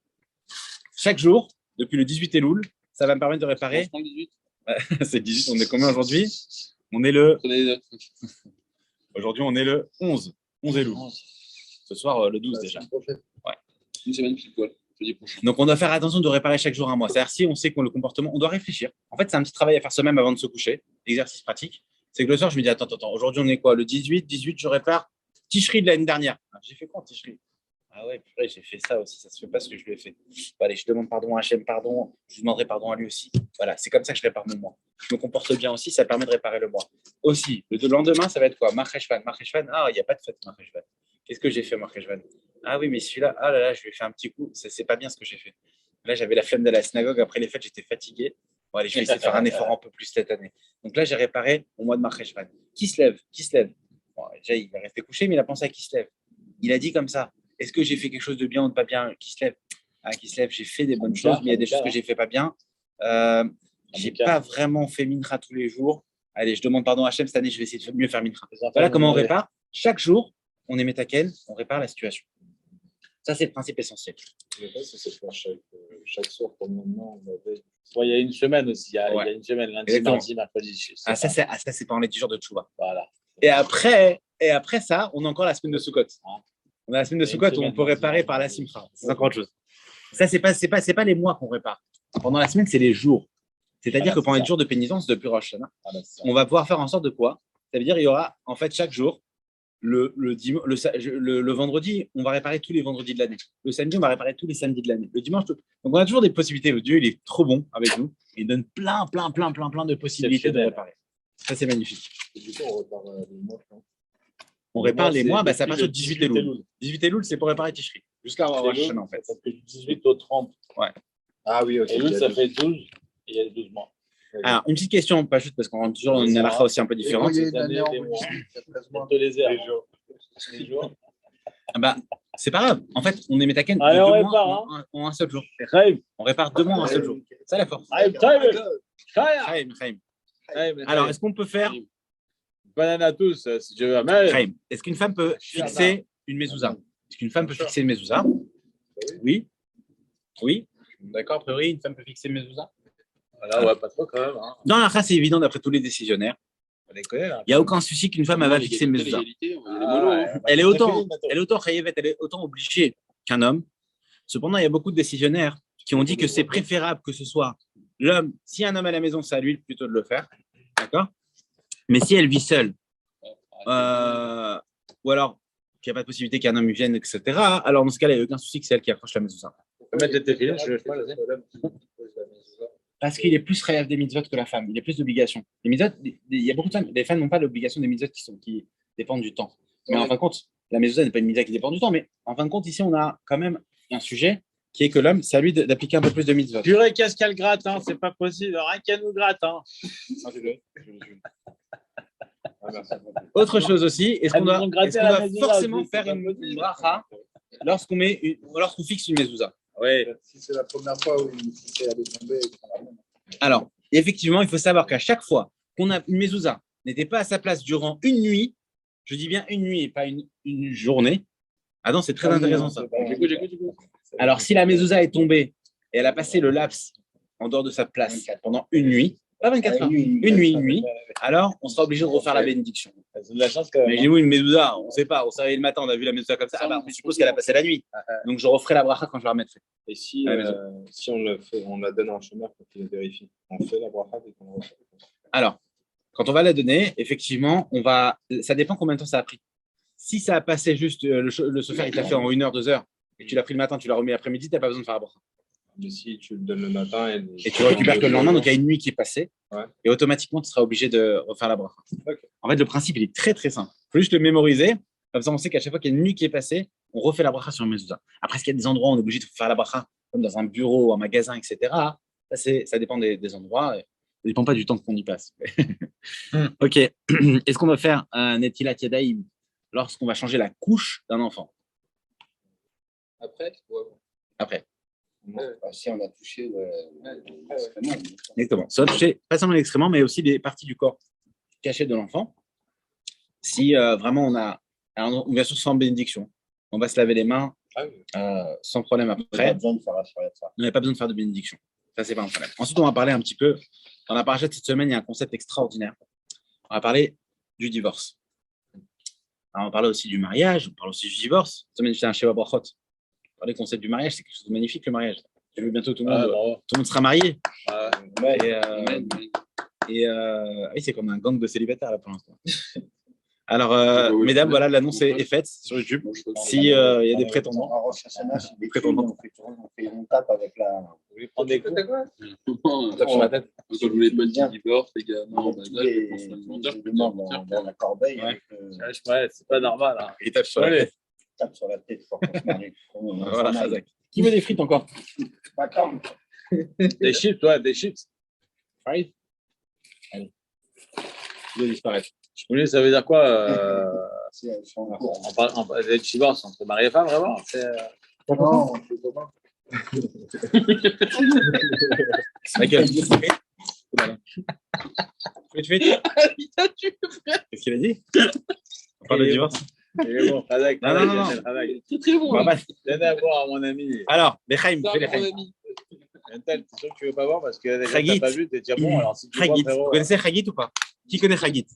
Chaque jour, depuis le 18 Elul, ça va me permettre de réparer. C'est 18, on est combien aujourd'hui? On est le. Aujourd'hui, on est le 11. 11 Elul. Ce soir, le 12 déjà. Ouais. Une semaine pile poil. Donc, on doit faire attention de réparer chaque jour un mois. C'est-à-dire, si on sait que le comportement, on doit réfléchir. En fait, c'est un petit travail à faire soi-même avant de se coucher. Exercice pratique. C'est que le soir, je me dis, attends, aujourd'hui, on est quoi? Le 18, je répare Tishri de l'année dernière. J'ai fait quoi en Tishri? Ah ouais, purée, j'ai fait ça aussi, ça se fait pas ce que je lui ai fait. Bon, allez, je demande pardon à Hachem, pardon, je demanderai pardon à lui aussi. Voilà, c'est comme ça que je répare mon moi. Je me comporte bien aussi, ça permet de réparer le moi. Aussi, le lendemain, ça va être quoi? Marcheshvan. Marcheshvan, ah, il n'y a pas de fête Marcheshvan. Qu'est-ce que j'ai fait Marcheshvan? Ah oui, mais celui-là, ah là là, je lui ai fait un petit coup, c'est pas bien ce que j'ai fait. Là, j'avais la flemme de la synagogue, après les fêtes, j'étais fatigué. Bon, allez, je vais essayer de faire un effort un peu plus cette année. Donc là, j'ai réparé mon mois de Marcheshvan. Qui se lève? Qui se lève? Bon, déjà, il va rester couché, mais il a pensé à qui se lève. Il a dit comme ça. Est-ce que j'ai fait quelque chose de bien ou de pas bien? Qui se lève? Ah, qui se lève, j'ai fait des bonnes choses, mais il y a des choses que j'ai fait pas bien. J'ai pas vraiment fait mincha tous les jours. Allez, je demande pardon à Hachem, cette année, je vais essayer de mieux faire mincha. Voilà comment on répare. Chaque jour, on est métaken, on répare la situation. Ça, c'est le principe essentiel. Je sais pas si c'est pour chaque soir, pour le moment, on avait. Ouais, il y a une semaine aussi. Il y a une semaine, lundi, Exactement. mardi, mercredi. Ça, c'est pendant les 10 jours de Tchouva. Voilà. Et après ça, on a encore la semaine de Sukkot. On a la semaine de Sukkot où on peut réparer par la simcha. C'est encore autre chose. Ça, c'est pas les mois qu'on répare. Pendant la semaine, c'est les jours. C'est-à-dire que pendant les jours de pénitence depuis Rosh Hashanah, on va pouvoir faire en sorte de quoi? Ça veut dire qu'il y aura en fait chaque jour, le vendredi, on va réparer tous les vendredis de l'année. Le samedi, on va réparer tous les samedis de l'année. Le dimanche, donc on a toujours des possibilités. Le Dieu, il est trop bon avec nous. Il donne plein de possibilités de réparer. Ça, c'est magnifique. Et du coup, on répare les mois. On répare les mois, c'est à partir de 18 Elul. 18 Elul, c'est pour réparer Tishri. Jusqu'à Rosh Hashanah, en fait. Ça fait du 18 au 30. Ouais. Ah oui, ok. Elul, ça fait 12. Et il y a 12 mois. Alors, une petite question, pas juste parce qu'on rentre toujours dans une halakha aussi un peu différente. Les jours. Bah, c'est pas grave. En fait, on est métaken Allez, on deux répare, mois en un seul jour. Chaim. On répare 2 mois en un seul jour. Ça, la force. Chaim. Chaim. Alors, est-ce qu'on peut faire Banane à tous, si tu veux. Chaim, est-ce qu'une femme peut fixer une mezouza? Est-ce qu'une femme peut fixer une mezouza? Oui. Oui. D'accord, a priori, une femme peut fixer une mezouza? Voilà, ouais, pas trop quand même. Hein. Dans la race, c'est évident d'après tous les décisionnaires. Il n'y a aucun souci qu'une femme elle va fixer une mezouza. Elle est autant chayevet, elle est autant obligée qu'un homme. Cependant, il y a beaucoup de décisionnaires qui ont dit que c'est préférable que ce soit l'homme. Si un homme à la maison, c'est à lui plutôt de le faire. D'accord? Mais si elle vit seule, ou alors qu'il n'y a pas de possibilité qu'un homme vienne, etc., alors dans ce cas-là, il n'y a aucun souci que c'est elle qui accroche la mezouza. On peut mettre les téfilines, je Parce qu'il est plus réel des mitzvot que la femme. Il a plus d'obligations. Les mitzvot, il y a beaucoup de femmes. Les femmes n'ont pas l'obligation des mitzvot qui dépendent du temps. Mais en fin de compte, la mezouza n'est pas une mitzvah qui dépend du temps. Mais en fin de compte, ici, on a quand même un sujet qui est que l'homme, c'est à lui d'appliquer un peu plus de mitzvot. Purée, qu'est-ce qu'elle gratte, hein, c'est pas possible. Rien qu'elle nous gratte. Hein. Autre chose aussi, est-ce qu'on doit forcément aussi, faire une bracha lorsqu'on fixe une mezouza? Oui. Si c'est la première fois où il s'est allé tomber. Alors, effectivement, il faut savoir qu'à chaque fois qu'on a une mezouza n'était pas à sa place durant une nuit, je dis bien une nuit et pas une journée. Ah non, c'est très intéressant ça. J'écoute. Alors, si la mezouza est tombée et elle a passé le laps en dehors de sa place pendant une nuit, pas 24 heures, une nuit, alors on sera obligé de refaire la bénédiction. C'est de la chance quand même. Mais j'ai vu une mezouza, on ne sait pas, on savait le matin, on a vu la mezouza comme ça, ah bah, on suppose qu'elle a passé la nuit. Donc je referai la bracha quand je la remettrai. Et si, si on le fait, on la donne en chemin pour qu'il vérifie, on fait la bracha et qu'on le refait. Alors, quand on va la donner, effectivement, ça dépend combien de temps ça a pris. Si ça a passé juste, le chauffeur il t'a fait en 1 heure, 2 heures, et tu l'as pris le matin, tu l'as remis l'après-midi, tu n'as pas besoin de faire la bracha. Mais si tu le donnes le matin Et tu le récupères que le lendemain, donc il y a une nuit qui est passée, ouais. Et automatiquement tu seras obligé de refaire la bracha. Okay. En fait, le principe il est très très simple. Il faut juste le mémoriser, comme ça on sait qu'à chaque fois qu'il y a une nuit qui est passée, on refait la bracha sur une mezouza. Après, est-ce qu'il y a des endroits où on est obligé de faire la bracha, comme dans un bureau, un magasin, etc. Ça dépend des endroits, ça ne dépend pas du temps qu'on y passe. Ok, est-ce qu'on va faire un netilat yadayim lorsqu'on va changer la couche d'un enfant? Après, ouais. Après. Si on a touché Exactement. Ça va toucher pas seulement l'excrément, mais aussi des parties du corps cachées de l'enfant. Si vraiment on a, alors, bien sûr sans bénédiction, on va se laver les mains sans problème après. On n'a pas besoin de faire de bénédiction. Ça, c'est pas un problème. Ensuite, on va parler un petit peu. Dans la paracha de cette semaine, il y a un concept extraordinaire. On va parler du divorce. Alors, on va parler aussi du mariage, on parle aussi du divorce. Cette semaine, j'étais un Sheva Brachot. Le concept du mariage, c'est quelque chose de magnifique, le mariage. J'ai vu bientôt tout le monde sera marié. Oui, c'est comme un gang de célibataires là pour l'instant. Alors, mesdames, voilà, l'annonce est faite sur YouTube. Si il y a des prétendants. En Rosh Hashanah, c'est des Prétendant. filles, on tape avec la. Vous voulez prendre des coups? On Tape sur la tête. Quand je voulais pas dire divorce, les gars, non, bah là, je pense les à le mentir, je peux demande dans la corbeille. Ouais. avec, Ouais, c'est pas normal. Hein. Il tape sur la Ouais. tête. tape sur la tête pour qu'on se marie. Voilà, Khazak. Qui veut des frites encore? Attends, Des chips, ouais, des chips. Right? Il doit disparaître. Vous voulez, ça veut dire quoi elles sont les divorces entre mari et femme, vraiment? Non, c'est comment Michael, frites. Qu'est-ce qu'il a dit? On parle de divorce. Et bon, Khazak, Non, non, non, non. C'est très bon. Bah, bah. Donnez à boire à mon ami. Alors, les Chaim, fais les Chaim. Intel, c'est sûr que tu veux pas voir parce que déjà, Chagit. t'as pas vu, t'es déjà bon. Alors, si tu vois, Chagit. frérot, Vous connaissez Chagit ou pas? Qui connaît Chagit?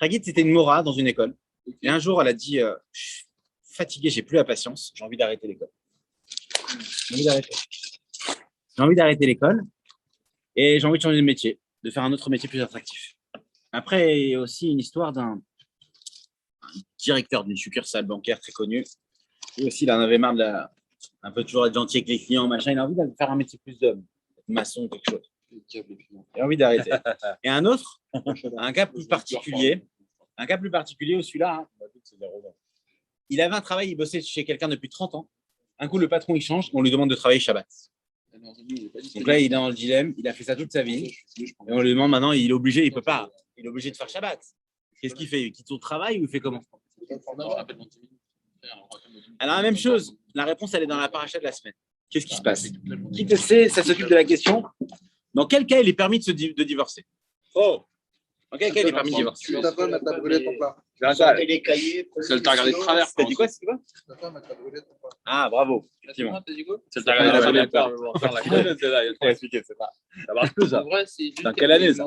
Chagit, c'était une mora dans une école. Et un jour, elle a dit je suis fatiguée, j'ai plus la patience, j'ai envie d'arrêter l'école. J'ai envie d'arrêter l'école et j'ai envie de changer de métier, de faire un autre métier plus attractif. Après, il y a aussi une histoire d'un directeur d'une succursale bancaire très connu. Lui aussi, il en avait marre un peu toujours être gentil avec les clients, machin. Il a envie de faire un métier plus d'homme, maçon, quelque chose. Il a envie d'arrêter. Et un autre, un cas plus particulier où celui-là, hein, il avait un travail, il bossait chez quelqu'un depuis 30 ans. Un coup, le patron, il change, on lui demande de travailler Shabbat. Donc là, il est dans le dilemme, il a fait ça toute sa vie. Et on lui demande maintenant, il est obligé, il peut pas. Il est obligé de faire Shabbat. Qu'est-ce qu'il fait? Il quitte son travail ou il fait comment? Alors, la même chose, la réponse, elle est dans la paracha de la semaine. Qu'est-ce qui se passe? Qui te sait, ça s'occupe de la question. Dans quel cas il est permis de divorcer? Oh, Dans quel cas il est permis de divorcer? Ta femme, elle t'a brûlé ton plat. sortez les cahiers. Celle t'a regardé de travers. T'as dit quoi? C'est quoi? Ta femme, elle t'a brûlé ton plat. Ah, bravo. Effectivement. Celle t'a regardé de travers. On va expliquer, c'est pas. Ça marche plus, ça. En vrai, c'est Dans quelle année, ça?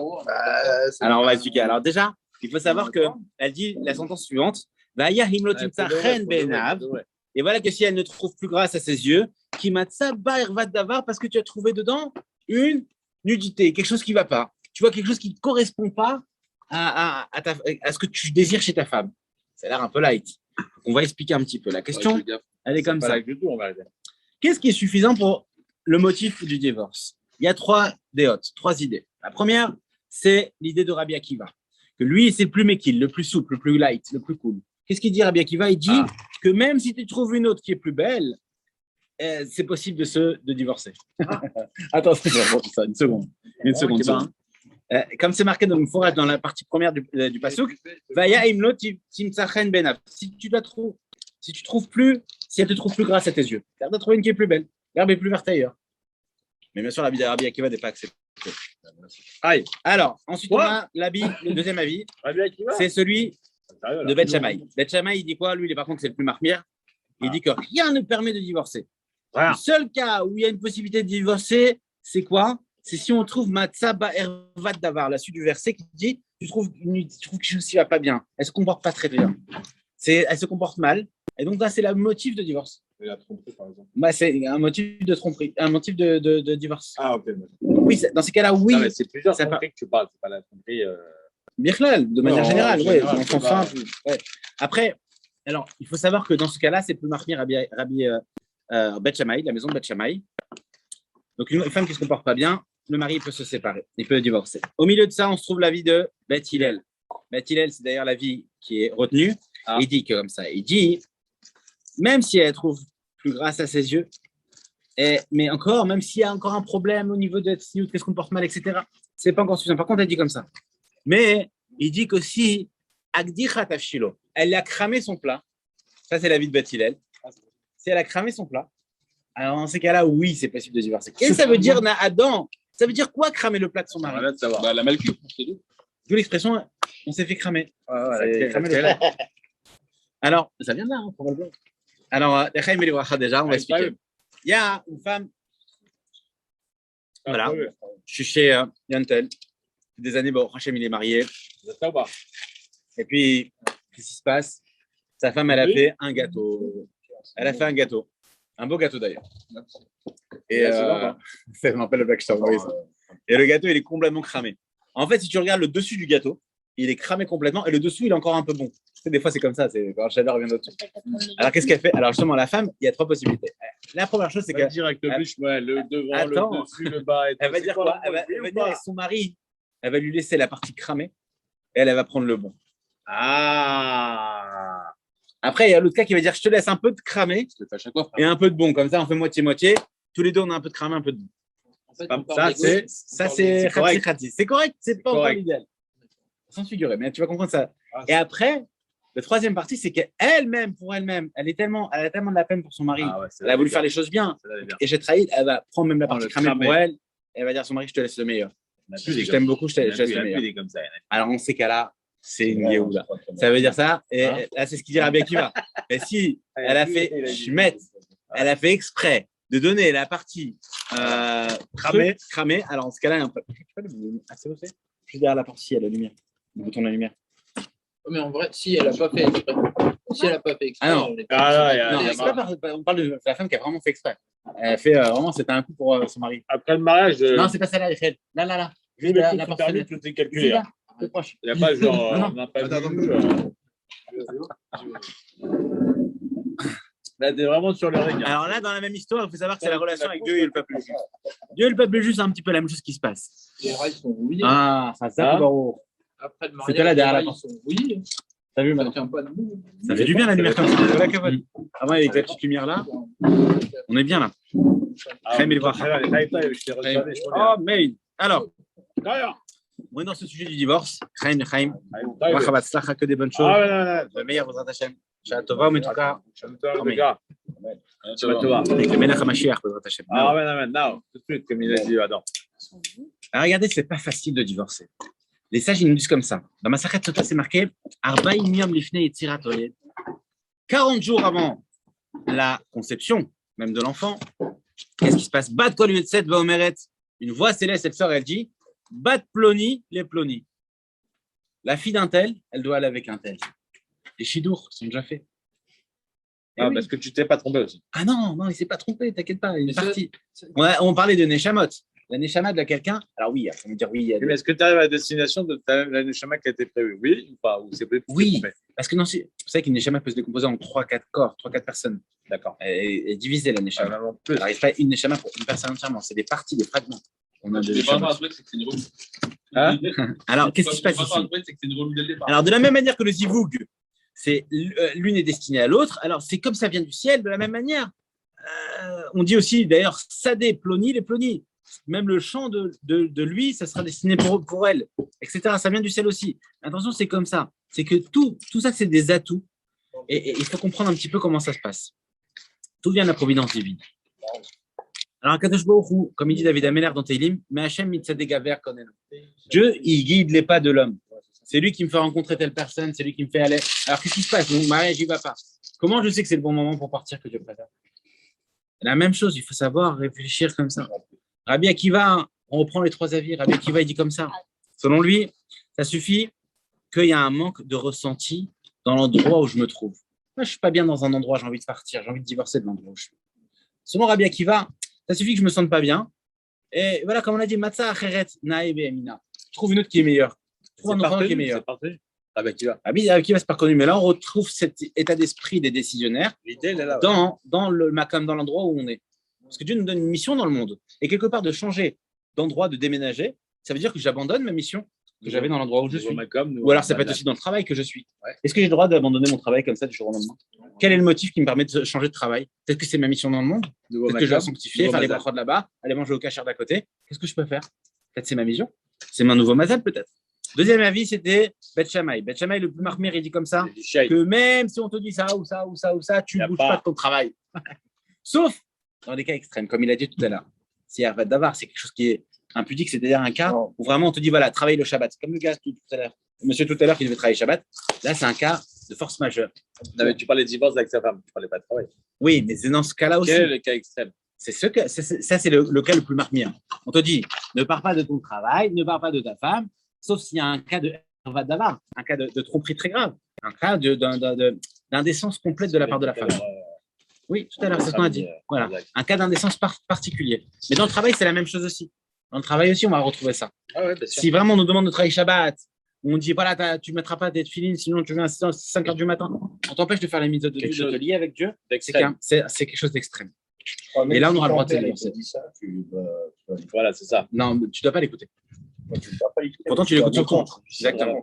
Alors, on va expliquer. Alors, déjà, il faut savoir qu'elle dit la sentence suivante. Vaya himlotim tzachen benav. Et voilà que si elle ne trouve plus grâce à ses yeux, qui matza ba'ervat davar, parce que tu as trouvé dedans une nudité, quelque chose qui ne va pas. Tu vois quelque chose qui ne correspond pas à ce que tu désires chez ta femme. Ça a l'air un peu light. On va expliquer un petit peu. La question, elle est comme ça. Du tout, on va arrêter. Qu'est-ce qui est suffisant pour le motif du divorce? Il y a trois idées. La première, c'est l'idée de Rabbi Akiva. Que lui, c'est le plus mekil, le plus souple, le plus light, le plus cool. Qu'est-ce qu'il dit, Rabbi Akiva? Il dit que même si tu trouves une autre qui est plus belle, c'est possible de divorcer. Attends, ça, une seconde. Une seconde. Comme c'est marqué dans le forage dans la partie première du Pasuk, Vaya imlo timtzachen benav. Si tu trouves plus, si elle te trouve plus grâce à tes yeux, garde à trouver une qui est plus belle. L'herbe est plus verte ailleurs. Mais bien sûr, l'avis d'Arabie Akiva n'est pas accepté. Aïe. Alors, ensuite, on a le deuxième avis, c'est celui de Beth Shammai. Beth Shammai, il dit quoi? Lui, par contre, c'est le plus marmire. Il dit que rien ne permet de divorcer. Le seul cas où il y a une possibilité de divorcer, c'est quoi? C'est si on trouve Matzah Ba'ervat Davar, la suite du verset qui dit tu trouves quelque chose qui ne va pas bien. Elle ne se comporte pas très bien. Elle se comporte mal. Et donc, là, c'est le motif de divorce. Et la tromperie, par exemple. Bah, c'est un motif de tromperie, un motif de divorce. Ah, ok. Oui, dans ces cas-là, oui. Non, mais c'est plusieurs ça tromperies que tu parles, c'est pas la tromperie. Birklal, de manière Non, générale, en oui. général, Enfin, ouais. Après, alors, il faut savoir que dans ce cas-là, c'est plus marqué Rabbi Beth Shammai, la maison de Beth Shammai. Donc, une femme qui ne se comporte pas bien, le mari peut se séparer, il peut divorcer. Au milieu de ça, on se trouve l'avis de Beth Hillel. Beth Hillel, c'est d'ailleurs l'avis qui est retenu. Il dit que comme ça, il dit, même si elle trouve plus grâce à ses yeux, mais encore, même s'il y a encore un problème au niveau de qu'elle se comporte mal, etc., c'est pas encore suffisant. Par contre, elle dit comme ça. Mais il dit que si Agdichat Afshilo, elle a cramé son plat, ça c'est l'avis de Beth Hillel, si elle a cramé son plat, alors dans ces cas-là, oui, c'est possible de divorcer. Qu'est-ce que ça veut dire, Adam? Ça veut dire quoi, cramer le plat de son mari? Bah, la malcure, c'est tout. D'où l'expression, on s'est fait cramer. Cramer le plat. Alors, ça vient de là, hein, probablement. Alors, déjà, on va expliquer. Il y a une femme, voilà, je suis chez Yantel, des années, bon, Hachem, il est marié. Et puis, qu'est-ce qui se passe? Sa femme, elle a fait un gâteau. Elle a fait un gâteau. Un beau gâteau d'ailleurs. Et ça m'appelle le Black Star. Et le gâteau, il est complètement cramé. En fait, si tu regardes le dessus du gâteau, il est cramé complètement et le dessous, il est encore un peu bon. Tu sais, des fois, c'est comme ça, c'est quand la chaleur vient au-dessus. Alors, qu'est-ce qu'elle fait? Alors, justement, la femme, il y a 3 possibilités. La première chose, c'est Va que dire avec le bûche, ouais, le devant, Attends. le dessus, le bas. Et elle tout. va C'est dire quoi, quoi? Elle va dire avec son mari, elle va lui laisser la partie cramée et elle va prendre le bon. Ah. Après, il y a l'autre cas qui va dire je te laisse un peu de cramé Je le fais à chaque fois. et un peu de bon. Comme ça, on fait moitié-moitié. Tous les deux, on a un peu de cramé, un peu de bon. En fait, Ça, on parle c'est- d'égo. Ça, c'est correct. khati. C'est correct, c'est pas encore correct. l'idéal. Sans figurer, mais tu vas comprendre ça. Ah, Et après, la troisième partie, c'est qu'elle-même, pour elle-même, elle a tellement de la peine pour son mari. Ah ouais, Elle a voulu faire les choses bien. Et j'ai trahi, elle va prendre même la Oh, partie le cramée cramé. pour elle. Elle va dire à son mari, je te laisse le meilleur. Je t'aime beaucoup, je te laisse le meilleur. comme ça. Alors, en ces cas-là, c'est une Yehuda. Ça veut dire ça. Et Hein là, c'est ce qu'il dit Rabbi Akiva. Et si elle a fait Shmet, elle a fait exprès de donner la partie cramée, alors en ce cas-là, il y a un peu. C'est bon, c'est juste derrière la porte, si, il y a la lumière. Le bouton de la lumière. Mais en vrai, si elle n'a pas fait exprès. Si elle n'a pas fait exprès, Ah non. on est Ah là, il y a- Non, il y a c'est pas on parle de la femme qui a vraiment fait exprès. Elle a fait vraiment, c'était un coup pour son mari. Après le mariage, Non, c'est pas celle-là, Rachel. Là. je Juste vais la tout porte permis, fenêtre. tout est Ici, calculé. là, plus proche. Il n'y a pas genre, Non, non. on n'a pas Attends, vu. Là, t'es vraiment sur le ring. Alors là, dans la même histoire, il faut savoir que c'est la relation avec Dieu et le peuple juif. Dieu et le peuple juif, c'est un petit peu la même chose qui se passe. Les rails sont rouillés. Ah, ça, Ah. Baruch. Après le C'était là mariage, derrière la les rails porte. sont rouillés. T'as vu Ça maintenant? tient pas debout. Ça fait du bien la lumière comme ça. Voilà, Kavod. Avant, avec la petite lumière là, on est bien là. Chaim Elvach. Je t'ai regardé, je crois. Oh, mais. Alors, D'ailleurs. on est dans ce sujet du divorce. Chaim. Ah, Bracha Batzlacha, que des bonnes choses. Le meilleur, Bezrat Hashem. Shabbat Tova, mais en tout cas, les gars. Shabbat Tova. avec le Melech HaMashiach, Bezrat Hashem. Ah, ouais, non, tout de suite, comme il a dit Adam. Alors, regardez, c'est pas facile de divorcer. Les sages, ils nous disent comme ça. Dans ma Masachet Sota, c'est marqué Arba'im yom lifnei yetzirat oyed. 40 jours avant la conception, même de l'enfant, qu'est-ce qui se passe? Bat kol yetset vaomeret. Une voix céleste, elle sort, elle dit Bat ploni les ploni. La fille d'un tel, elle doit aller avec un tel. Les chidours sont déjà faits. Eh Ah, oui. parce que tu t'es pas trompé aussi. Ah non, il s'est pas trompé, t'inquiète pas, il Mais est parti. On parlait de Neshamot. La Neshama de quelqu'un, alors oui, on va me dire oui, il y a Mais est-ce que tu arrives à la destination de la Neshama qui a été prévue? Oui ou pas? Ou c'est peut-être Oui. Parce que non, vous savez qu'une Neshama peut se décomposer en 3-4 corps, 3-4 personnes. D'accord. Et diviser la Neshama. Vraiment plus. Alors, il n'y a pas une Neshama pour une personne entièrement, c'est des parties, des fragments. On a Je des vais pas Neshamot. avoir un truc, c'est que c'est une relou. Hein? Alors, qu'est-ce qui se passe Je vais pas avoir ici? un truc, c'est que c'est une relou dès le départ. Alors, de la même manière que le zivoug, c'est l'une est destinée à l'autre, alors c'est comme ça vient du ciel, de la même manière. On dit aussi, d'ailleurs, Sadé, Ploni, les Ploni. Même le chant de lui, ça sera destiné pour elle, etc. Ça vient du ciel aussi. Attention, c'est comme ça. C'est que tout ça, c'est des atouts. Et il faut comprendre un petit peu comment ça se passe. Tout vient de la providence divine. Alors, Kadosh Baruch Hu, comme il dit David Ameller dans Teilim, mais Hachem mitzadegaver konenu. Dieu, il guide les pas de l'homme. C'est lui qui me fait rencontrer telle personne, c'est lui qui me fait aller. Alors, qu'est-ce qui se passe? Mon mariage, j'y va pas. Comment je sais que c'est le bon moment pour partir que Dieu préfère? La même chose, il faut savoir réfléchir comme ça. Rabbi Akiva, on reprend les 3 avis. Rabbi Akiva, il dit comme ça. Selon lui, ça suffit qu'il y a un manque de ressenti dans l'endroit où je me trouve. Moi, je ne suis pas bien dans un endroit, j'ai envie de partir, j'ai envie de divorcer de l'endroit où je suis. Selon Rabbi Akiva, ça suffit que je ne me sente pas bien. Et voilà, comme on a dit, Matzah Acheret Nae Be'emina. Je trouve une autre qui est meilleure. Je trouve un autre qui est meilleur. C'est parti. Rabbi Akiva, c'est pas connu, mais là, on retrouve cet état d'esprit des décisionnaires L'idée, elle est là. dans le makam, dans l'endroit où on est. Parce que Dieu nous donne une mission dans le monde. Et quelque part, de changer d'endroit, de déménager, ça veut dire que j'abandonne ma mission que j'avais dans l'endroit où je suis. Ou alors, ça peut être aussi dans le travail que je suis. Ouais. Est-ce que j'ai le droit d'abandonner mon travail comme ça du jour au lendemain? Quel est le motif qui me permet de changer de travail? Peut-être que c'est ma mission dans le monde. Peut-être que je dois sanctifier, faire les brachot de là-bas, aller manger au kasher d'à côté. Qu'est-ce que je peux faire? Peut-être c'est ma mission. C'est mon nouveau mazal, peut-être. Deuxième avis, c'était Bet Shammai. Bet Shammai, le plus marmire, il dit comme ça, que même si on te dit ça ou ça ou ça ou ça, tu ne bouges pas de ton travail. Sauf dans des cas extrêmes, comme il a dit tout à l'heure. C'est Arvat Davar, c'est quelque chose qui est impudique, c'est-à-dire un cas où vraiment on te dit, voilà, travaille le Shabbat. C'est comme le gars tout à l'heure, monsieur tout à l'heure qui devait travailler Shabbat. Là, c'est un cas de force majeure. Non, mais tu parlais de divorce avec sa femme, tu parlais pas de travail. Oui, mais c'est dans ce cas-là aussi. Quel est le cas extrême? Ça, c'est le cas le plus marmire. On te dit, ne pars pas de ton travail, ne pars pas de ta femme, sauf s'il y a un cas de Arvat Davar, un cas de tromperie très grave, un cas d'indécence complète de la part de la femme. Oui, tout à l'heure, c'est ce qu'on a dit. Voilà, un cas d'indécence particulier. Mais dans le travail, c'est la même chose aussi. Dans le travail aussi, on va retrouver ça. Ah ouais, bien sûr. Si vraiment on nous demande de travailler Shabbat, où on dit voilà, tu ne mettras pas d'être filines, sinon tu viens à 5 heures du matin. On t'empêche de faire les mitzvot de Dieu, de te lier avec Dieu. C'est quelque chose d'extrême. Et là, on aura le droit de se divorcer. Voilà, c'est ça. Non, tu ne dois pas l'écouter. Tu ne dois pas l'écouter. Pourtant, tu l'écoutes sur le compte. Exactement.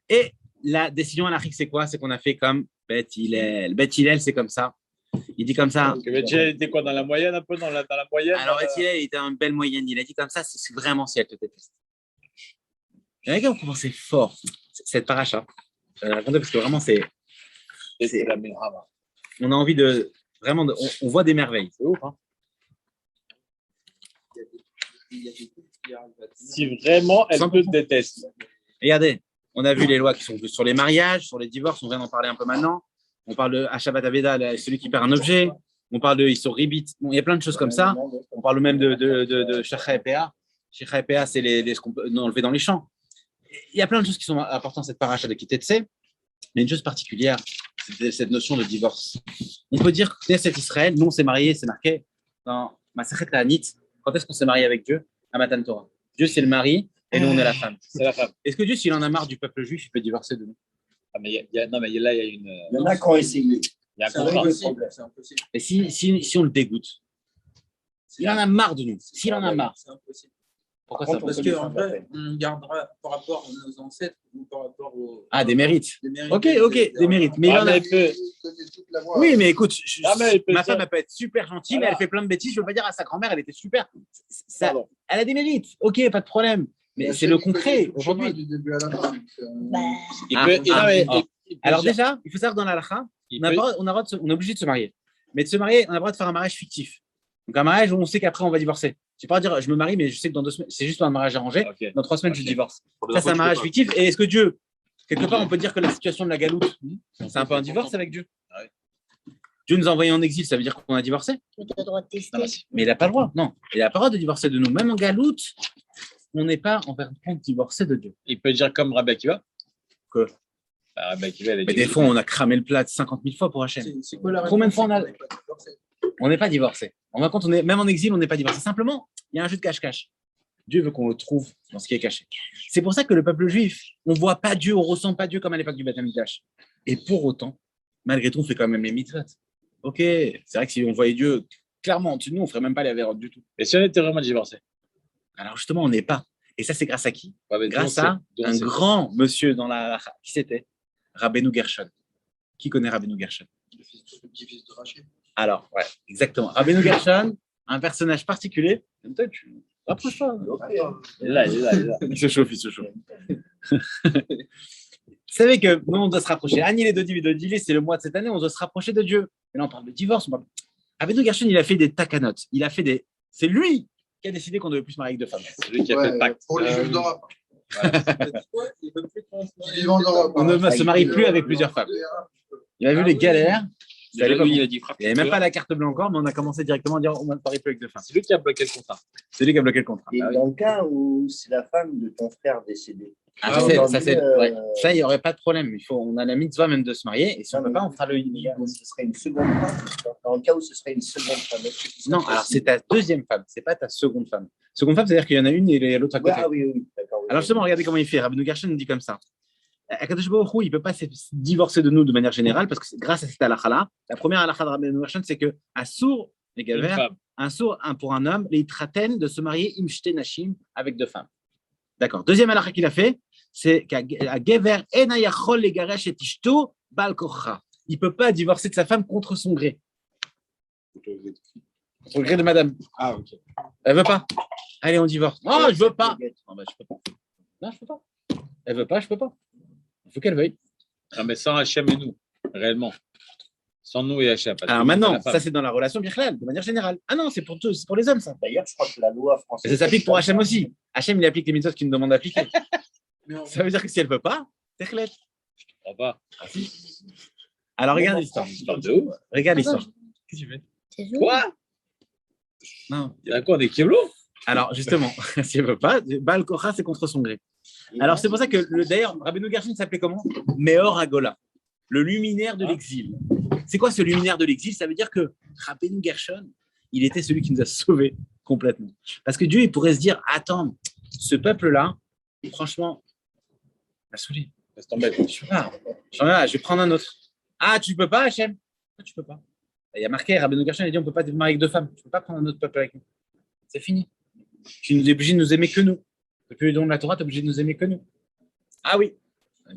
Et la décision anarchique, c'est quoi? C'est qu'on a fait comme Beth Hillel. Beth Hillel, c'est comme ça. Il dit comme ça. Beth Hillel était quoi, dans la moyenne, un peu dans la moyenne? Alors, Beth Hillel, il était en belle moyenne. Il a dit comme ça, c'est vraiment si elle te déteste. Il y en a qui ont commencé fort cette paracha. Racontez parce que vraiment, c'est la Milhama. on a envie de vraiment, on voit des merveilles. C'est ouf, hein? Si vraiment elle 100%. te déteste. Regardez, on a vu les lois qui sont sur les mariages, sur les divorces, on vient d'en parler un peu maintenant. On parle de Ashabat Aveda, celui qui perd un objet. On parle de Issur Ribit. Bon, il y a plein de choses comme ça. On parle même de Shecha et Pea. Shecha et Pea, c'est ce qu'on peut enlever dans les champs. Il y a plein de choses qui sont importantes dans cette paracha de Kitetse. Mais une chose particulière, c'est cette notion de divorce. On peut dire que Knesset Israël, nous on s'est mariés, c'est marqué dans Masechet Ta'anit. Quand est-ce qu'on s'est marié avec Dieu? À Matan Torah. Dieu c'est le mari et nous on est la femme. C'est la femme. Est-ce que Dieu, s'il en a marre du peuple juif, il peut divorcer de nous? Ah, mais non, mais là, il y a une. Il y en a qui ont essayé. Il y a un C'est contrat. impossible. C'est impossible. Et si on le dégoûte, s'il en a marre de nous, s'il en a marre, C'est impossible. pourquoi Par ça contre, peut? Parce qu'en vrai, on gardera par rapport à nos ancêtres ou par rapport aux. Ah, des mérites. des mérites. Ok, des mérites. Mais il Ah, en a. mais elle peut- Oui, mais écoute, Ah, mais elle peut ma dire- femme, elle peut être super gentille, Voilà. mais elle fait plein de bêtises. Je veux pas dire à sa grand-mère, elle était super. Pardon. Elle a des mérites. Ok, pas de problème. Mais c'est le concret aujourd'hui. Du début à la fin. donc, Il Ah, peut- ah, non, mais ah. il peut Alors dire- déjà, il faut savoir dans la halakha, il on peut- est obligé de se marier. Mais de se marier, on a le droit de faire un mariage fictif. Donc un mariage où on sait qu'après on va divorcer. Je ne vais pas dire je me marie, mais je sais que dans 2 semaines, c'est juste un mariage arrangé. Ok. Dans 3 semaines, je Ok. divorce. Ça, c'est un mariage fictif. Et est-ce que Dieu, quelque part, on peut dire que la situation de la galoute, c'est un peu un divorce avec Dieu? Dieu nous a envoyés en exil, ça veut dire qu'on a divorcé? Tu as le droit de tester. Mais il n'a pas le droit. Non, il n'a pas le droit de divorcer de nous. Même en galoute, on n'est pas en fin de compte divorcé de Dieu. Il peut dire comme Rabbi Akiva. Que Rabbi Akiva, elle a Mais dit- des fois, on a cramé le plat 50 000 fois pour Hachem. c'est quoi la Combien de fois on a- réponse? Pas divorcé. On n'est pas divorcé. En fin de compte, même en exil, on n'est pas divorcé. Simplement, il y a un jeu de cache-cache. Dieu veut qu'on le trouve dans ce qui est caché. C'est pour ça que le peuple juif, on ne voit pas Dieu, on ne ressent pas Dieu comme à l'époque du Beth Amikdash. Et pour autant, malgré tout, on fait quand même les mitzvot. Ok, c'est vrai que si on voyait Dieu clairement en dessous de nous, on ne ferait même pas les avérotes du tout. Et si on était vraiment divorcé? Alors justement, on n'est pas. Et ça, c'est grâce à qui? Ouais, mais Grâce donc, à c'est- donc, un c'est- grand monsieur dans la halakha. Qui c'était? Rabbeinu Gershon. Qui connaît Rabbeinu Gershon? Le petit-fils de Rachid. Alors, ouais, exactement. Rabbeinu Gershon, un personnage particulier. Peut-être tu rapproches pas. Il est là, il est là, il est là. Il se chauffe, il se chauffe. Vous savez que nous, on doit se rapprocher. Anil et Dodili, c'est le mois de cette année, on doit se rapprocher de Dieu. Mais là, on parle de divorce. Rabbeinu Gershon, il a fait des takanot. Il a fait des. C'est lui qui a décidé qu'on devait plus se marier avec 2 femmes. C'est lui qui a fait le pacte. Pour les Juifs d'Europe. Quoi Il veut plus qu'on se marie. Ils vivent en Europe. On ne se marie plus avec plusieurs femmes. Il a vu les galères. Déjà, C'était à l'époque, lui, il a dit frappe. il n'y avait même pas la carte bleue encore, mais on a commencé directement à dire on ne marie plus avec 2 femmes. C'est lui qui a bloqué le contrat. C'est lui qui a bloqué le contrat. Et dans le cas où c'est la femme de ton frère décédé. Ah, ça, c'est- aujourd'hui, ouais. Ça, il n'y aurait pas de problème. On a la mitzvah même de se marier. Et si on ne peut pas, on fera le Ce serait une seconde femme. Dans le cas où ce serait une seconde femme. est-ce que ce serait Non, alors c'est possible? ta 2e femme, c'est pas ta seconde femme. Seconde femme, c'est-à-dire qu'il y en a une et l'autre à côté. Ah oui, oui, d'accord. oui. Alors justement, regardez comment il fait. Rabbeinu Gershon nous dit comme ça. Akadosh Baruch Hu, il ne peut pas se divorcer de nous de manière générale parce que c'est grâce à cette halakha-là. La première halakha de Rabbeinu Gershon, c'est que un sourd, les Une gavers, femme. un sourd, pour un homme, les traten de se marier imshte nashim avec 2 femmes. D'accord. Deuxième halakha qu'il a fait, c'est qu'à gever ena yachol legaresh et ishto bal kocha. Il ne peut pas divorcer de sa femme contre son gré. Contre le gré de madame. Ah, ok. Elle veut pas. Allez, on divorce. Non, je veux pas. Non, je peux pas. Non, je peux pas. Elle veut pas, je peux pas. Il faut qu'elle veuille. Non, mais sans Hachem et nous, réellement. Sans nous et Hachem. parce que Alors nous, maintenant, c'est la femme. ça c'est dans la relation birchlal, de manière générale. Ah non, c'est pour tous, c'est pour les hommes ça. D'ailleurs, je crois que la loi Et française. ça s'applique pour Hachem aussi. Hachem, il applique les mitzvot qu'il nous demande d'appliquer. Mais on- Ça veut dire que si elle veut pas, c'est chlet. Je crois pas. Alors regarde l'histoire. Histoire de ouf. Regarde l'histoire. Qu'est-ce que tu fais? C'est tout. Quoi? Non. Il y a quoi, des Keblo? Alors justement, si elle veut pas, Baal Kocha, c'est contre son gré. Alors c'est pour ça que d'ailleurs, Rabbeinu Gershon s'appelait comment? Meor Agola, le luminaire de l'exil. C'est quoi ce luminaire de l'exil? Ça veut dire que Rabbeinu Gershon, il était celui qui nous a sauvés complètement. Parce que Dieu, il pourrait se dire, attends, ce peuple-là, franchement, Pas saoulé. Laisse tomber. Je peux pas. Je vais prendre un autre. Ah, tu peux pas, Hachem? Tu peux pas. Il y a marqué, Rabbeinu Gershon, il a dit on ne peut pas te marier avec deux femmes. Tu ne peux pas prendre un autre peuple avec nous. C'est fini. Tu es obligé de nous aimer que nous. Depuis le don de la Torah, tu es obligé de nous aimer que nous. Ah oui.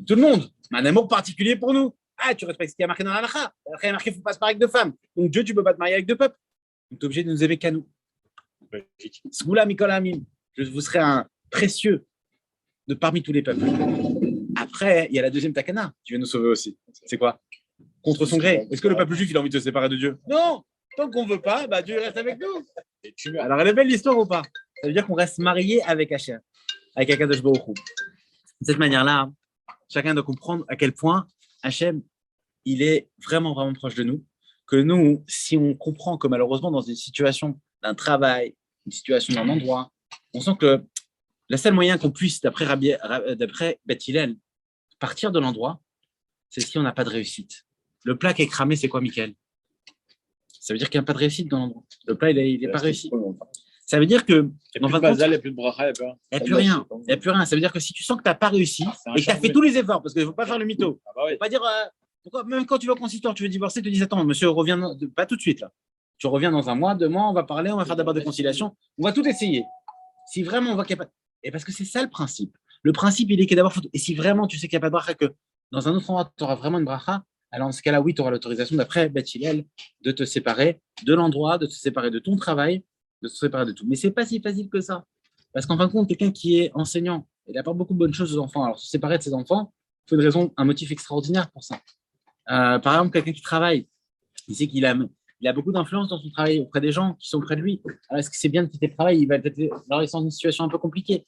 Tout le monde. Mais un amour particulier pour nous. Ah, tu respectes ce qu'il y a marqué dans la Halakha. Il y a marqué qu'il ne faut pas se marier avec deux femmes. Donc Dieu, tu ne peux pas te marier avec deux peuples. Donc tu es obligé de nous aimer qu'à nous. Sgoula Mikol Amim. Je vous serai un précieux de parmi tous les peuples. Après, il y a la deuxième takana. Tu viens nous sauver aussi. C'est quoi? Contre son gré. Est-ce que le peuple juif, il a envie de se séparer de Dieu? Non. Tant qu'on ne veut pas, bah, Dieu reste avec nous. Alors, elle est belle l'histoire ou pas? Ça veut dire qu'on reste marié avec Hachem, avec Akadosh Baruch Hu. De cette manière-là, chacun doit comprendre à quel point Hachem, il est vraiment, vraiment proche de nous. Que nous, si on comprend que malheureusement, dans une situation d'un travail, une situation d'un endroit, on sent que le seul moyen qu'on puisse, d'après Beth Hillel, partir de l'endroit, c'est si on n'a pas de réussite. Le plat qui est cramé, c'est quoi, Mickaël? Ça veut dire qu'il n'y a pas de réussite dans l'endroit. Le plat, il n'est pas réussi. Ça veut dire que. Il n'y a plus de bazal, il n'y a plus de bracha, il n'y a plus rien. Il n'y a plus rien. Ça veut dire que si tu sens que tu n'as pas réussi et que tu as fait tous les efforts, parce qu'il ne faut pas faire le mytho, il ne faut pas dire. Pourquoi, même quand tu vas au consistoire, tu veux divorcer, tu te dis attends, monsieur, reviens, pas tout de suite là. Tu reviens dans un mois, 2 mois, on va parler, on va faire d'abord des conciliations, on va tout essayer. Si vraiment on voit qu'il n'y a pas. Et parce que c'est ça le principe. Le principe, il est que d'abord, et si vraiment tu sais qu'il n'y a pas de bracha, que dans un autre endroit, tu auras vraiment une bracha, alors dans ce cas-là, oui, tu auras l'autorisation d'après Beth Hillel de te séparer de l'endroit, de te séparer de ton travail, de te séparer de tout. Mais ce n'est pas si facile que ça. Parce qu'en fin de compte, quelqu'un qui est enseignant, il apporte beaucoup de bonnes choses aux enfants. Alors, se séparer de ses enfants, il faut une raison, un motif extraordinaire pour ça. Par exemple, quelqu'un qui travaille, il sait qu'il a beaucoup d'influence dans son travail auprès des gens qui sont près de lui. Alors, est-ce que c'est bien de quitter le travail? Il va peut-être dans une situation un peu compliquée.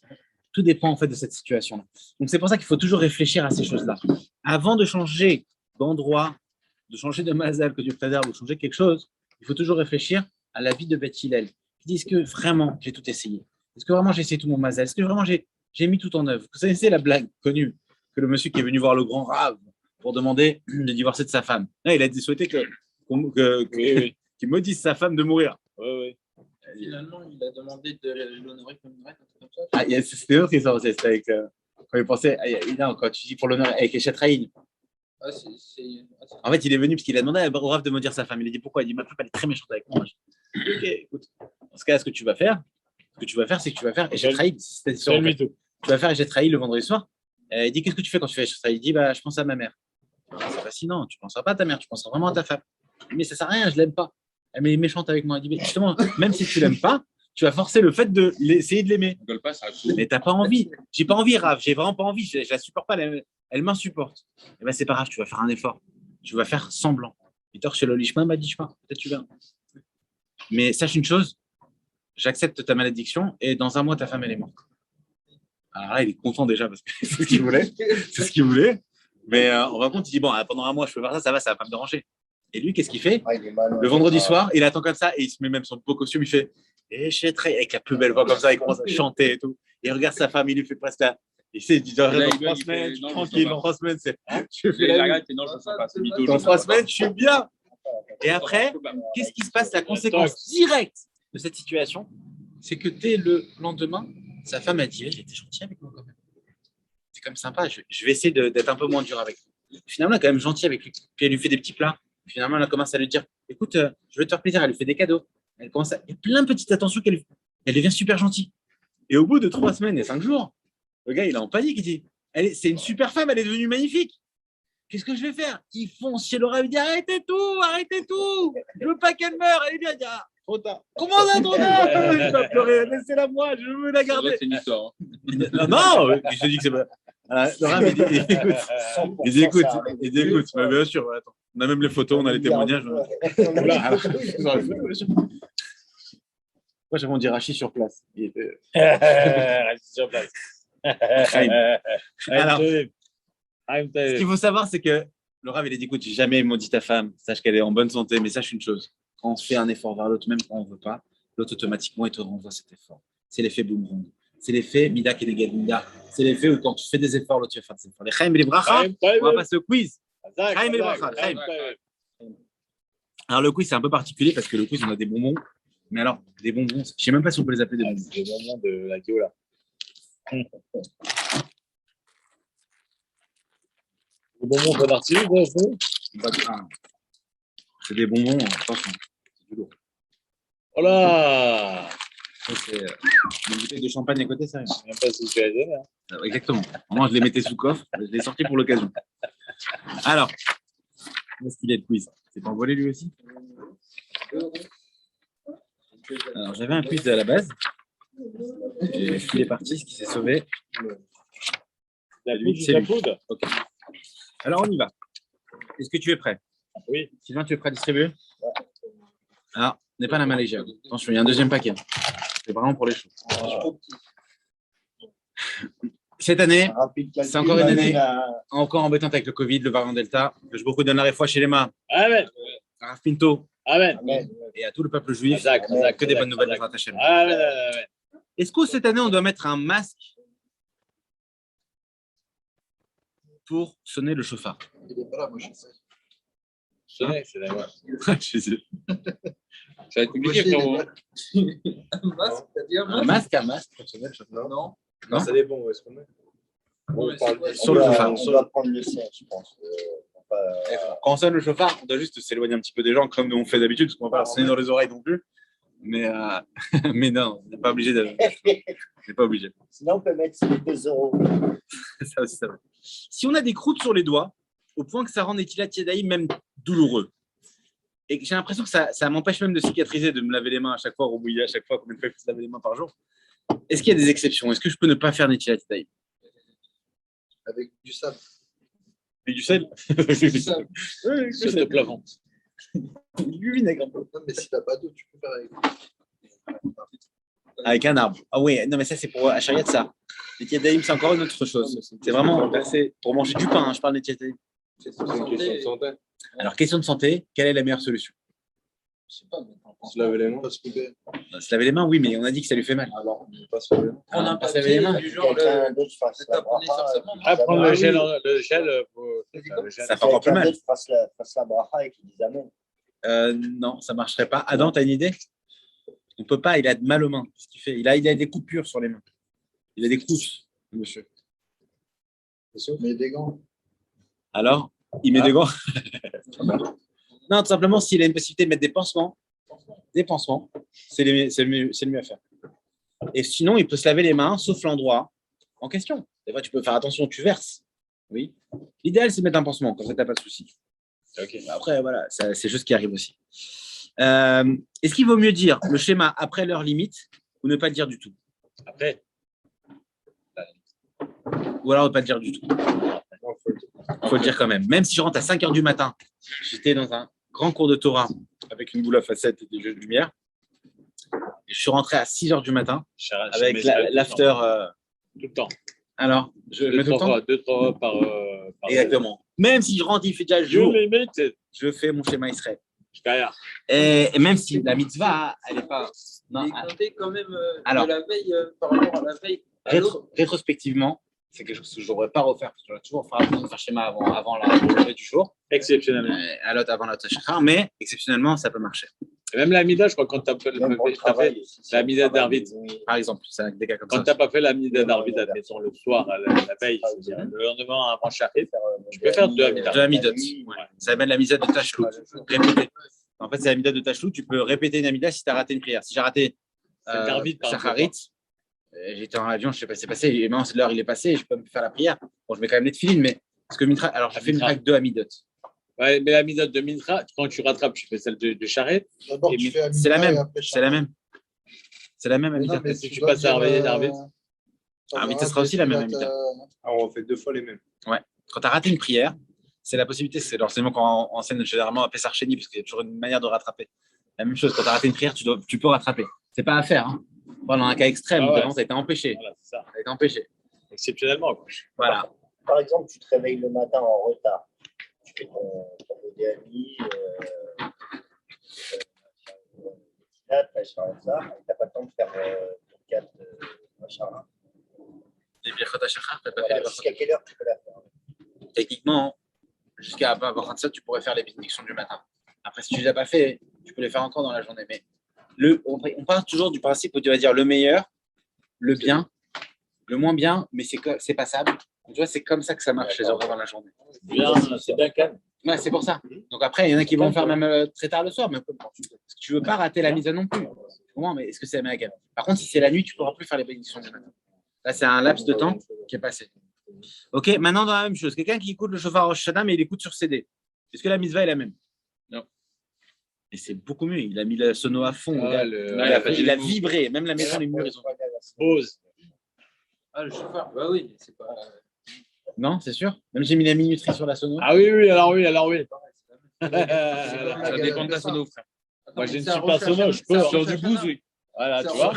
Tout dépend en fait de cette situation-là. Donc, c'est pour ça qu'il faut toujours réfléchir à ces choses-là. Avant de changer d'endroit, de changer de mazal que Dieu préserve, ou de changer quelque chose, il faut toujours réfléchir à la vie de Beth Hillel. Ils disent que vraiment, j'ai tout essayé. Est-ce que vraiment j'ai essayé tout mon mazal? Est-ce que vraiment j'ai mis tout en œuvre? Vous connaissez la blague connue que le monsieur qui est venu voir le grand Rav pour demander de divorcer de sa femme. Là, il a souhaité qu'il maudisse sa femme de mourir. Oui. Finalement, il a demandé de l'honorer comme une reine, un truc comme ça. Ah, c'était autre histoire aussi. C'était avec. Quand il pensait. Non, quand tu dis pour l'honneur avec Eshet Raïl. Ah, En fait, il est venu parce qu'il a demandé au Rav de maudire sa femme. Il a dit pourquoi? Il dit ma femme, elle est très méchante avec moi. Ok, écoute. Dans ce cas, ce que tu vas faire, c'est que tu vas faire Eshet Raïl. Tu vas faire Eshet Raïl le vendredi soir. Il dit qu'est-ce que tu fais quand tu fais Eshet Raïl? Il dit bah, je pense à ma mère. C'est fascinant, tu ne penseras pas à ta mère, tu penseras vraiment à ta femme. Mais ça ne sert à rien, je ne l'aime pas. Elle est méchante avec moi. Elle dit, mais justement, même si tu ne l'aimes pas, tu vas forcer le fait d'essayer de l'aimer. Mais tu n'as pas envie. J'ai pas envie, Rav, j'ai vraiment pas envie, je ne la supporte pas, elle m'insupporte. Et ben c'est pas grave, tu vas faire un effort. Tu vas faire semblant. Peter chez l'Olishma m'a dit, je sais pas, peut-être tu viens. Mais sache une chose, j'accepte ta malédiction et dans un mois, ta femme, elle est morte. Alors là, il est content déjà parce que c'est ce qu'il voulait. C'est ce qu'il voulait. Mais en fin de compte, il dit bon, pendant un mois, je peux faire ça, ça va pas me déranger. Et lui, qu'est-ce qu'il fait? Le vendredi soir, il attend comme ça et il se met même son beau costume, il fait avec la plus belle voix comme ça, il commence à chanter et tout. Il regarde sa femme, il lui fait presque là. Il sait, il dit dans 3 semaines, tranquille, dans 3 semaines, c'est. Dans 3 semaines, je suis bien. Et après, qu'est-ce qui se passe? La conséquence directe de cette situation, c'est que dès le lendemain, sa femme a dit, elle était gentille avec moi quand même. C'est quand même sympa, je vais essayer d'être un peu moins dur avec lui. Finalement, elle est quand même gentille avec lui. Puis elle lui fait des petits plats. Finalement, elle commence à lui dire, écoute, je veux te faire plaisir. Elle lui fait des cadeaux. Il y a plein de petites attentions elle devient super gentille. Et au bout de 3 semaines et 5 jours, le gars, il est en panique. Il dit, c'est une super femme, elle est devenue magnifique. Qu'est-ce que je vais faire? Il fonce chez Laura, il dit, arrêtez tout. Je veux pas qu'elle meure. Elle lui dit, ah, trop tard. Comment ça, trop tard? Je vais pleurer, laissez-la moi, je veux la garder. C'est une histoire. Non, je te dis que c'est pas. Laura, il dit, écoute, bah, bien sûr, attends. On a même les photos, on a les témoignages. Moi, j'avais dit Rachid sur place. Rachid sur place. Alors, ce qu'il faut savoir, c'est que le Rav, il a dit, écoute, j'ai jamais maudit ta femme, sache qu'elle est en bonne santé, mais sache une chose, quand on fait un effort vers l'autre, même quand on ne veut pas, l'autre automatiquement, il te renvoie cet effort. C'est l'effet boomerang. C'est l'effet Mida qui est Mida. C'est l'effet où quand tu fais des efforts, l'autre, tu vas faire des efforts. Les Chaim et les Bracha, on va passer au quiz. Chaim et les Bracha. Alors, le quiz, c'est un peu particulier parce que le quiz, on a des bonbons. Mais alors, des bonbons, je ne sais même pas si on peut les appeler des bonbons. Des bonbons de la Géola. Le bonbon de l'artillerie, C'est des bonbons, attention. C'est du lourd. Oh là! Ça, c'est une bouteille de champagne à côté, ça. Je sais même pas si tu as dit là. Exactement. Moi, je les mettais sous coffre. Je l'ai sorti pour l'occasion. Alors, où est-ce qu'il est le quiz? C'est pas envolé lui aussi? Alors, j'avais un quiz à la base. Et il est parti, ce qui s'est sauvé. La Lui, poudre, c'est la lui. poudre. Ok. Alors, on y va. Est-ce que tu es prêt? Oui. Sylvain, tu es prêt à distribuer? Alors, n'est pas la Malaisie. Attention, il y a un deuxième paquet. C'est vraiment pour les choses. Cette année, c'est encore une année encore embêtante avec le Covid, le variant Delta. Je beaucoup donne la foi chez les mains Amen. à Rav Pinto Amen. et à tout le peuple juif. Exact, exact, Que des exact, bonnes nouvelles de exact. Hashem. Amen. Amen. Est-ce que cette année, on doit mettre un masque pour sonner le chauffard? Il est pas là, moi je sais. C'est la Je sais. Ça va être compliqué, frérot. Un masque, t'as dit Un masque pour sonner le chauffard. Non. Non. Ça dépend où est-ce qu'on est. Ouais, c'est quoi, Sur le chauffard. On doit prendre le sien, je pense. Quand on sonne le chauffard, on doit juste s'éloigner un petit peu des gens comme nous on fait d'habitude, parce qu'on va pas leur sonner dans les oreilles non plus. Mais, mais non, on n'est pas obligé de. On n'est pas obligé. Sinon, on peut mettre les 2 euros. Ça aussi, ça va. Si on a des croûtes sur les doigts, au point que ça rend Netilat Yadayim même douloureux, et que j'ai l'impression que ça m'empêche même de cicatriser, de me laver les mains à chaque fois, rebouiller à chaque fois, combien de fois il faut se laver les mains par jour, est-ce qu'il y a des exceptions? Est-ce que je peux ne pas faire Netilat Yadayim? Avec du sable. Et du sel? Du sable. Oui, C'est le plafond. du vinaigre un peu. Non, mais si t'as pas d'eau, tu peux faire avec. Avec un arbre. Ah oui, non mais ça c'est pour Achariat ça. Netilat Yadayim c'est encore une autre chose. C'est vraiment versé pour manger du pain, hein, je parle Netilat Yadayim. C'est une question de santé. Alors question de santé, quelle est la meilleure solution? Je sais pas, mais Se laver les mains. pas se couper. Se laver les mains, oui, mais on a dit que ça lui fait mal. Alors, Pas se laver les mains. prendre un pas se laver les mains. papier du genre Quelqu'un le. d'autre fasse C'est la taponné sur bracha. sa main. Ah, prendre le oui. gel, le gel. Ça fait encore plus Quelqu'un mal. d'autre fasse la bracha et qu'il dise Amen. Non, ça marcherait pas. Adam, t'as une idée? On peut pas, il a de mal aux mains. Qu'est-ce qu'il fait? Il a des coupures sur les mains. Il a des croûtes, monsieur. Mais des gants. Alors, il met des gants? Non, tout simplement, s'il a une possibilité de mettre des pansements, c'est le mieux à faire. Et sinon, il peut se laver les mains, sauf l'endroit en question. Des fois, tu peux faire attention, tu verses. Oui. L'idéal, c'est de mettre un pansement, comme ça, tu n'as pas de souci. Ok. Après, voilà, c'est juste ce qui arrive aussi. Est-ce qu'il vaut mieux dire le schéma après l'heure limite ou ne pas le dire du tout? Après, Ou alors ne pas le dire du tout? Il faut le dire quand même. Même si je rentre à 5 h du matin, j'étais dans un grand cours de Torah avec une boule à facettes et des jeux de lumière. Et je suis rentré à 6 h du matin avec l'after. Tout le temps. Alors, je mets tout le temps. 2-3 fois par. Exactement. Même si je rentre, il fait déjà jour, limite, je fais mon schéma Israël. carrière. Et même si la mitzvah, elle n'est pas. Non, Il est compté quand même Alors. de la veille par rapport à la veille. À l'autre. rétrospectivement, c'est quelque chose que je n'aurais pas refaire. Parce que j'aurais toujours fait attention de faire schéma avant le lever du jour. Exceptionnellement. À l'autre avant l'autre shachar, mais exceptionnellement, ça peut marcher. Et même la mida, je crois, quand tu as Même pour le travail aussi. la mida d'Arvit. Par exemple, c'est des cas comme Quand ça. tu n'as pas fait la mida d'Arvit, admettons, le soir, la veille, c'est-à-dire le lendemain avant Shachrit, tu peux faire de la mida. De la midot. Ouais. Ça s'appelle la mida de Tachlou. Répéter. En fait, c'est la mida de Tachlou. Tu peux répéter une amida si tu as raté une prière. Si j'ai raté d'Arvit, par Shacharit, j'étais en avion, je sais pas ce qui s'est passé. Et maintenant, l'heure, il est passé. Je peux me faire la prière. Bon, je mets quand même les tefilines, mais parce que Mitra, alors, j'ai fait Mitra. Mitra 2 à midot. Ouais, mais la mida de Mintra, quand tu rattrapes, tu fais celle de Charret. D'abord, Et tu fais C'est la Amida et même. après C'est la même. C'est la même Mais non, amida. mais Si tu dois passes à dire, Arvit. Arvit, ce sera aussi la même amida. Ah, on fait 2 fois les mêmes. Quand tu as raté une prière, c'est la possibilité, c'est l'enseignement qu'on enseigne généralement à Pessar Chéni, parce qu'il y a toujours une manière de rattraper. La même chose, quand tu as raté une prière, tu peux rattraper. C'est pas à faire. Hein. Dans un cas extrême, Ah ouais. vraiment, ça a été empêché. Voilà, c'est ça. Ça a été empêché. Exceptionnellement. Quoi. Voilà. Par exemple, tu te réveilles le matin en retard. Tu fais ton modéami, tu n'as pas le temps de faire ton 4 machin. Les Birchot HaShachar, t'as pas fait Voilà, les jusqu'à Birchot. quelle heure tu peux la faire? Techniquement, jusqu'à avant ça, tu pourrais faire les bénédictions du matin. Après, si tu ne les as pas fait, tu peux les faire encore dans la journée. Mais on part toujours du principe où tu vas dire le meilleur, le bien, le moins bien, mais c'est passable. Tu vois, c'est comme ça que ça marche les heures dans la journée. C'est bien calme. Ouais, c'est pour ça. Donc après, il y en a qui vont faire même très tard le soir, mais parce que tu veux pas rater la mise non plus. Tu comprends, mais est-ce que c'est américain? Par contre, si c'est la nuit, tu ne pourras plus faire les bénédictions du matin. Là, c'est un laps de temps qui est passé. Ok, maintenant dans la même chose. Quelqu'un qui écoute le chauffard Rosh Hashanah, mais il écoute sur CD. Est-ce que la mitzvah est la même? Non. Et c'est beaucoup mieux. Il a mis le sono à fond. Ah, il a vibré. Même la maison, les murs, ils ont. Pause. Ah, le chauffeur, bah oui, mais c'est pas. Non, c'est sûr. Même j'ai mis la minuterie sur la sono. Ah oui, oui, alors oui, alors oui. Ça dépend de ta sono, frère. Moi, je ne suis pas sono, je peux. Sur du booze, oui. Voilà, tu vois.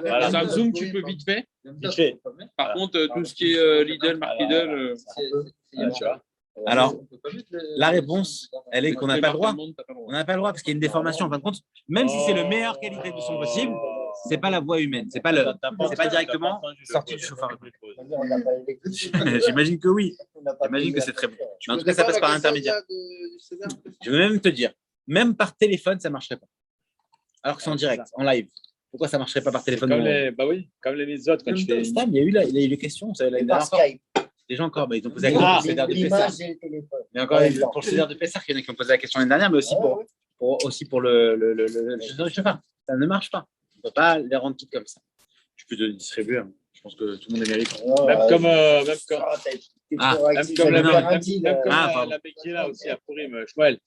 Voilà. Samsung, tu peux vite fait. Vite fait. Par contre, tout ce qui est Lidl, Mark Lidl, Tu vois. Alors, la réponse, elle est qu'on n'a pas le droit. On n'a pas le droit parce qu'il y a une déformation. En fin de compte, même si c'est le meilleure qualité de son possible, c'est pas la voie humaine. C'est pas directement sorti du chauffard. J'imagine que oui. J'imagine que c'est très bon. Mais en tout cas, ça passe par l'intermédiaire. Je veux même te dire, même par téléphone, ça ne marcherait pas. Alors que c'est en direct, en live. Pourquoi ça ne marcherait pas par téléphone? Bah oui, comme les mises autres, quand tu fais. Stam, il y a eu les questions. Les gens encore, ils ont posé la question pour le CDR de Pessah. Mais encore, pour le CDR de Pessah, il y en a qui ont posé la question l'année dernière, mais aussi pour le chauffard. Ça ne marche pas. On ne peut pas les rendre toutes comme ça. Tu peux te distribuer. Hein. Je pense que tout le monde est mérite. Même comme la Megillah aussi à Purim, Shmuel.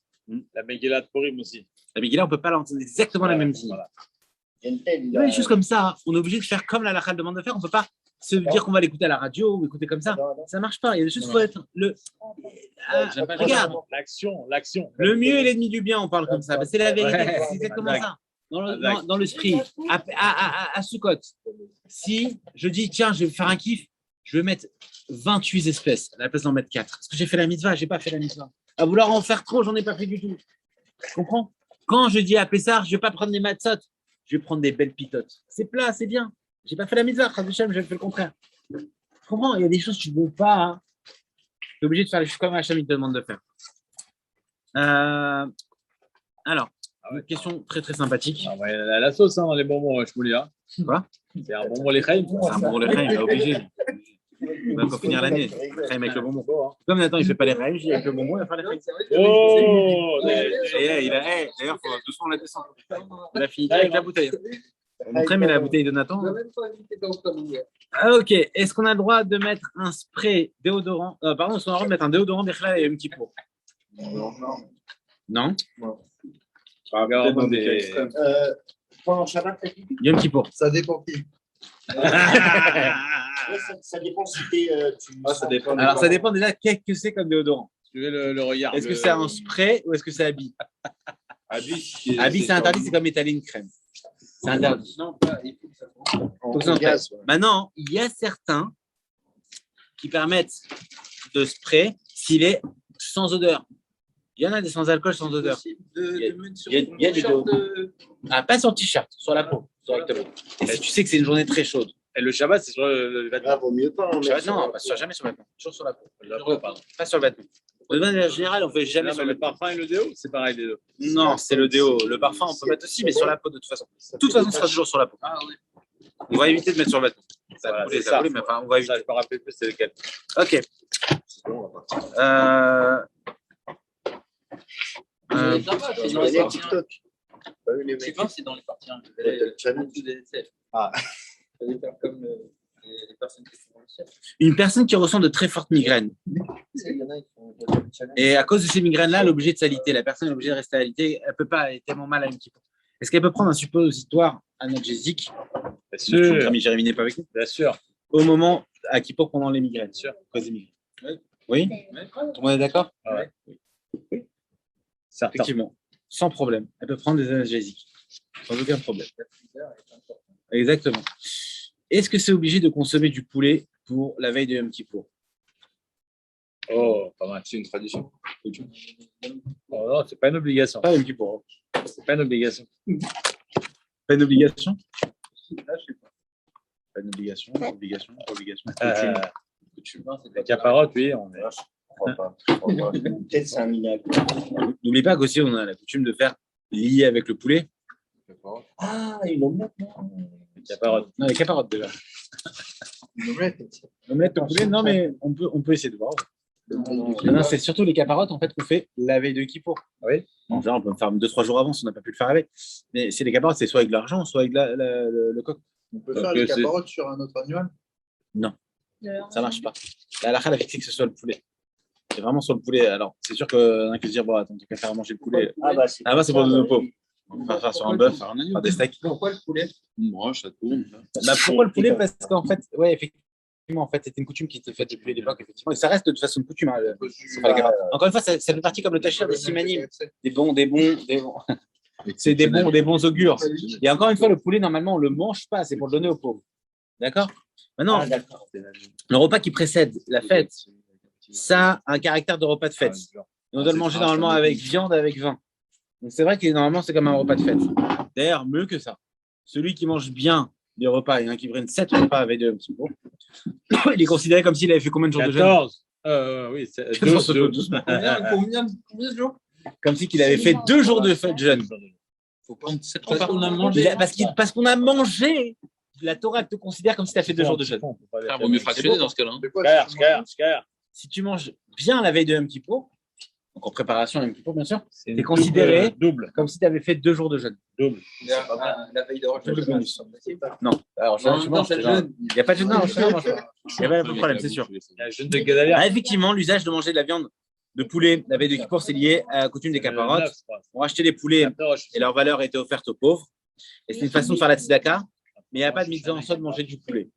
La Megillah de Purim aussi. La Megillah, on ne peut pas l'entendre exactement la même ligne. Il y a des choses comme ça. On est obligé de faire comme la Halakha demande de faire. On ne peut pas se dire qu'on va l'écouter à la radio ou écouter comme ça. Ça ne marche pas. Il y a des choses qu'il faut être. Regarde. L'action. Le mieux est l'ennemi du bien, on parle comme ça. C'est la vérité. C'est exactement ça. Dans l'esprit, à Sukkot, si je dis, tiens, je vais faire un kiff, je vais mettre 28 espèces à la place d'en mettre 4. Parce que j'ai fait la mitzvah, je n'ai pas fait la mitzvah. À vouloir en faire trop, j'en ai pas fait du tout. Tu comprends? Quand je dis à Pessar, je ne vais pas prendre des matzot, je vais prendre des belles pitotes. C'est plat, c'est bien. Je n'ai pas fait la mitzvah, Hachem, j'ai fait le contraire. Tu comprends? Il y a des choses que tu ne veux pas. Hein. Tu es obligé de faire les choses comme Hachem te demande de faire. Alors. Une question très très sympathique. Ah ouais, la sauce dans les bonbons, je voulais. Quoi? C'est un bonbon les Chaim. C'est un bonbon les Chaim, il est obligé. Il va pas finir l'année. Chaim avec le bonbon. Comme Nathan, il ne fait pas les Chaim, je dis avec le bonbon, il va faire les Chaim. Oh! D'ailleurs, il faut doucement la descendre. Il a fini avec la bouteille. On montrait, mais la bouteille de Nathan. Ok. Est-ce qu'on a le droit de mettre un spray déodorant? Pardon, est-ce qu'on a le droit de mettre un déodorant Bechla et un petit pot? Non. Pendant Shabbat, Yom Kippour. Ça dépend qui. ça dépend si t'es. Ça dépend. Alors, ça dépend déjà qu'est-ce que c'est comme déodorant. Tu veux le regard. Est-ce que c'est un spray ou est-ce que c'est habit? Habit, c'est interdit, c'est comme étaler une crème. C'est interdit. Non, pas. Il faut que ça Maintenant, il y a certains qui permettent de spray s'il est sans odeur. Il y en a des sans alcool, sans odeur. Il y a du déo. Pas sur le t-shirt, sur la peau, directement. Et si tu sais que c'est une journée très chaude. Et le Shabbat, c'est sur le vêtement. Vaut mieux pas. Non, jamais sur le vêtement. Toujours sur la peau. Pas sur le vêtement. De manière générale, on ne fait jamais sur le parfum et le déo, c'est pareil les deux. Non, c'est le déo. Le parfum, on peut mettre aussi, mais sur la peau de toute façon. De toute façon, ce sera toujours sur la peau. On va éviter de mettre sur le vêtement. Ça brûle, mais enfin, on va éviter. Je me rappelle plus c'est lequel. Ok. C'est quand c'est dans les parties. Ah. Les personnes qui font le chef. Une personne qui ressent de très fortes migraines. Et à cause de ces migraines-là, elle est obligée de s'aliter. La personne est obligée de rester alitée. Elle ne peut pas, elle est tellement mal à une petite. Est-ce qu'elle peut prendre un suppositoire analgésique? Bien sûr. Notre ami Jérémy n'est pas avec nous. Bien sûr. Au moment à Kippour pendant les migraines. Bien sûr. Cause des migraines. Oui. Tout le monde est d'accord? Oui. Effectivement. Sans problème. Elle peut prendre des analgésiques. Sans aucun problème. Exactement. Est-ce que c'est obligé de consommer du poulet pour la veille de Yom Kippour? Oh, pas mal. C'est une tradition. Oh, non, c'est pas une obligation. Pas Yom Kippour. C'est pas une obligation. Pas une obligation? Pas une obligation. Obligation. Coutume. La caparotte, oui, on est. Peut-être c'est un minacle. N'oublie pas qu'aussi on a la coutume de faire lier avec le poulet. Ah, une omelette, non? Les caparottes. Non, les caparottes déjà. Omelette au poulet, non, mais on peut essayer de voir. Non, c'est surtout les caparottes en fait qu'on fait la veille de Kippour. Oui. En général, on peut le faire 2-3 jours avant si on n'a pas pu le faire avec. Mais c'est les caparottes, c'est soit avec de l'argent, soit avec le coq. On peut Donc, faire les c'est- caparottes sur un autre animal. Ça marche pas. La halakha, elle a fixé que ce soit le poulet. C'est vraiment sur le poulet. Alors, c'est sûr qu'on a que se dire, bon, attends, tu vas faire manger le poulet. Ah bah c'est Ah bah, c'est pour ça, nos bah, pauvres. On va faire sur un bœuf, faire des steaks. Pourquoi le poulet? Moi, ça tourne. Bah, pourquoi le poulet? Parce qu'en fait, ouais, effectivement, en fait, c'était une coutume qui était faite depuis l'époque, effectivement. Et ça reste de toute façon une coutume. Hein, c'est pas la guerre. Encore une fois, ça fait partie comme le tachir des simanim. Des bons. C'est des bons augures. Et encore une fois, le poulet, normalement, on le mange pas, c'est pour le donner aux pauvres. D'accord? Maintenant, Ah, d'accord. le repas qui précède la fête, ça a un caractère de repas de fête. Et on doit le manger normalement avec viande, avec vin. Donc c'est vrai que normalement, c'est comme un repas de fête. D'ailleurs, mieux que ça. Celui qui mange bien des repas, il y en a qui prennent 7 repas avec de petits pots, il est considéré comme s'il avait fait combien de jours de jeûne? 14. Oui, c'est 12. Combien de jours? Comme si qu'il avait fait 2 jours de fête jeûne. Faut prendre 7 Parce repas. qu'on a mangé. Parce qu'on a mangé. La Torah te considère comme si tu as fait 2 jours de jeûne. Frère, vaut mieux fractionner dans ce cas-là. De quoi Sker. Si tu manges bien la veille de Yom Kippour, donc en préparation à Yom Kippour, bien sûr, tu es considéré double. comme si tu avais fait 2 jours de jeûne. La veille de Rosh Double Hashanah. bonus. Non, alors En même temps, c'est le jeûne. il n'y a pas de jeûne. Non, il n'y a pas de problème, c'est sûr. Jeune de Guadalajara. Ah, effectivement, l'usage de manger de la viande de poulet la veille de Kippour, c'est lié à la coutume des caparottes. On achetait les poulets et leur valeur était offerte aux pauvres. Et c'est une façon de faire la tzedaka, mais il n'y a pas de mise en soi de manger du poulet.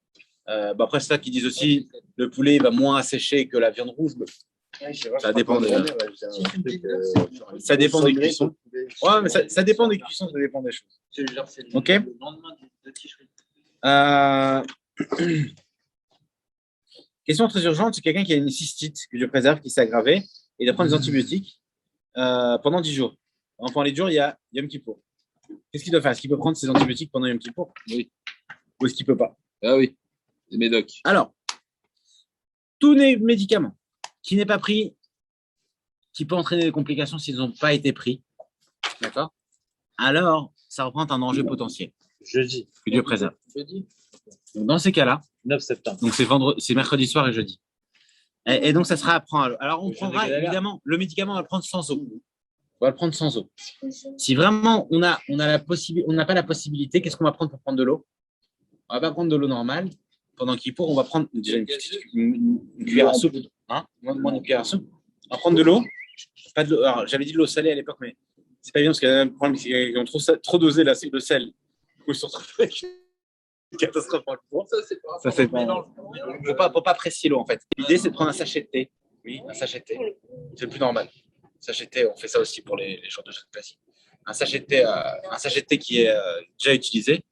Après, c'est ça qu'ils disent aussi, le poulet va moins assécher que la viande rouge. Ça dépend Ça dépend des cuissons. Ouais, mais ça dépend des cuissons, ça dépend des choses. Ok. Le lendemain de Tishri. Question très urgente, c'est quelqu'un qui a une cystite, que je préserve, qui s'est aggravée, et il doit prendre des antibiotiques pendant 10 jours. Pendant les jours, il y a Yom Kippour. Qu'est-ce qu'il doit faire? Est-ce qu'il peut prendre ses antibiotiques pendant Yom Kippour? Oui. Ou est-ce qu'il ne peut pas? Ah oui, les médocs. Alors, tout médicament qui n'est pas pris, qui peut entraîner des complications s'ils n'ont pas été pris, d'accord? Alors, ça représente un danger potentiel. Jeudi, Que Dieu préserve. Jeudi. Donc, dans ces cas-là, 9 septembre. donc c'est mercredi soir et jeudi. Et donc, ça sera à prendre. Alors, on prendra évidemment le médicament, on va le prendre sans eau. On va le prendre sans eau. Si vraiment on n'a pas la possibilité, qu'est-ce qu'on va prendre pour prendre de l'eau? On va pas prendre de l'eau normale. Pendant qu'il faut, on va prendre déjà une cuillère à soupe. Hein, moins d'une cuillère à soupe. On va prendre de l'eau. Pas de l'eau. Alors, j'avais dit de l'eau salée à l'époque, mais c'est pas bien parce qu'il y a un problème, c'est qu'ils ont trop dosé le sel. Du coup, ils se retrouvent avec une catastrophe. Ça, c'est pas. Faut pas apprécier l'eau en fait. L'idée, c'est de prendre un sachet de thé. Oui, un sachet de thé. C'est le plus normal. Sachet de thé, on fait ça aussi pour les jours de jeûne classiques. Un sachet de thé qui est déjà utilisé.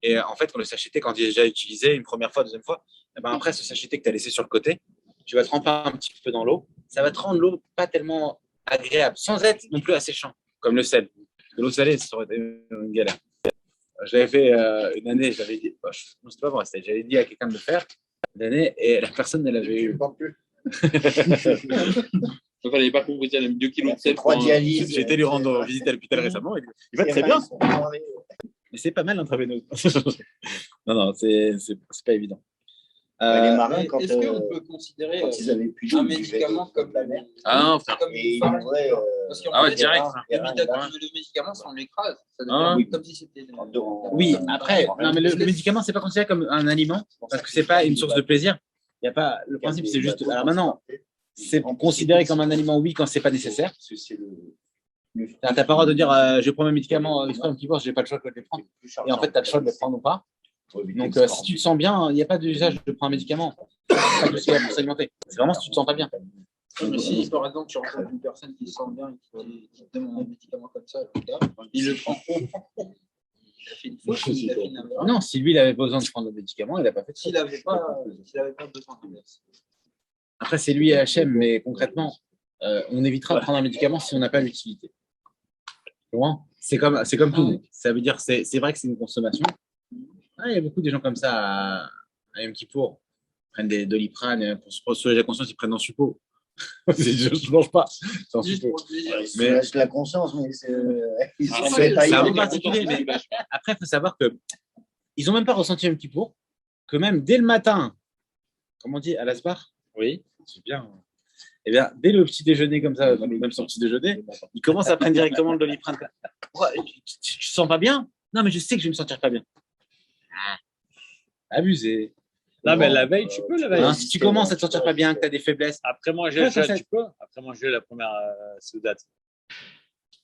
Et en fait, quand le sachet de thé, quand il est déjà utilisé, une première fois, deuxième fois, et ben après, ce sachet de thé que tu as laissé sur le côté, tu vas tremper un petit peu dans l'eau. Ça va te rendre l'eau pas tellement agréable, sans être non plus asséchant, comme le sel. De l'eau salée, ça aurait été une galère. J'avais fait une année, j'avais dit, non, c'était pas vrai, j'avais dit à quelqu'un de le faire une année, et la personne, elle avait eu. Il fallait pas qu'on vous dise 2 kilos de sel. 3 dialyses. J'ai été lui rendre visite à l'hôpital récemment. Il va très bien. Mais c'est pas mal l'intraveineuse. non, c'est pas évident. Les marins, quand Est-ce qu'on peut considérer ils avaient plus un médicament comme la mer? Ah non, frère. Comme Et une ils farine. mouraient, Parce qu'en Ah ouais, fait, direct. le médicament, ça on l'écrase. Ça Ah. devient comme si c'était. Oui, après, non, mais le médicament, c'est pas considéré comme un aliment parce que c'est pas une source de plaisir. Il y a pas, le principe, c'est juste. Alors maintenant, c'est considéré comme un aliment, oui, quand c'est pas nécessaire. T'as pas le droit de dire je prends mes médicaments exprès qui je j'ai pas le choix de les prendre. Et en fait, tu as le choix de les prendre ou pas. Donc, si tu te sens bien, il n'y a pas d'usage de prendre un médicament. Pas de souci pour s'alimenter. C'est vraiment si tu te sens pas bien. Mais si, par exemple, tu rencontres une personne qui se sent bien et qui te demande un médicament comme ça, le gars, il le prend. Il a fait une faute, il a fait une erreur. Non, si lui, il avait besoin de prendre le médicament, il n'a pas fait de S'il n'avait pas besoin de l'inverse. Après, c'est lui et HM, mais concrètement, on évitera de prendre un médicament si on n'a pas l'utilité. C'est comme tout. Ça veut dire, c'est vrai que c'est une consommation. Ah, il y a beaucoup de gens comme ça à Yom Kippour. Ils prennent des Doliprane pour se soulager la conscience, ils prennent un suppôt. Je ne mange pas. C'est un Juste suppôt. pour te dire, Mais C'est la conscience, mais c'est. c'est un peu particulier. Mais après, il faut savoir qu'ils n'ont même pas ressenti Yom Kippour. que même dès le matin, comme on dit, à l'asbar, oui, c'est bien. Eh bien, dès le petit déjeuner comme ça, même son petit déjeuner, il commence à prendre directement le Doliprane. Pourquoi tu te sens pas bien? Non, mais je sais que je vais me sentir pas bien. Abusé. Non, mais la veille, tu peux la veille. Hein, si tu commences à te sentir pas bien, que tu as des faiblesses, Après manger le jeûne, tu peux. Après manger la première soudate.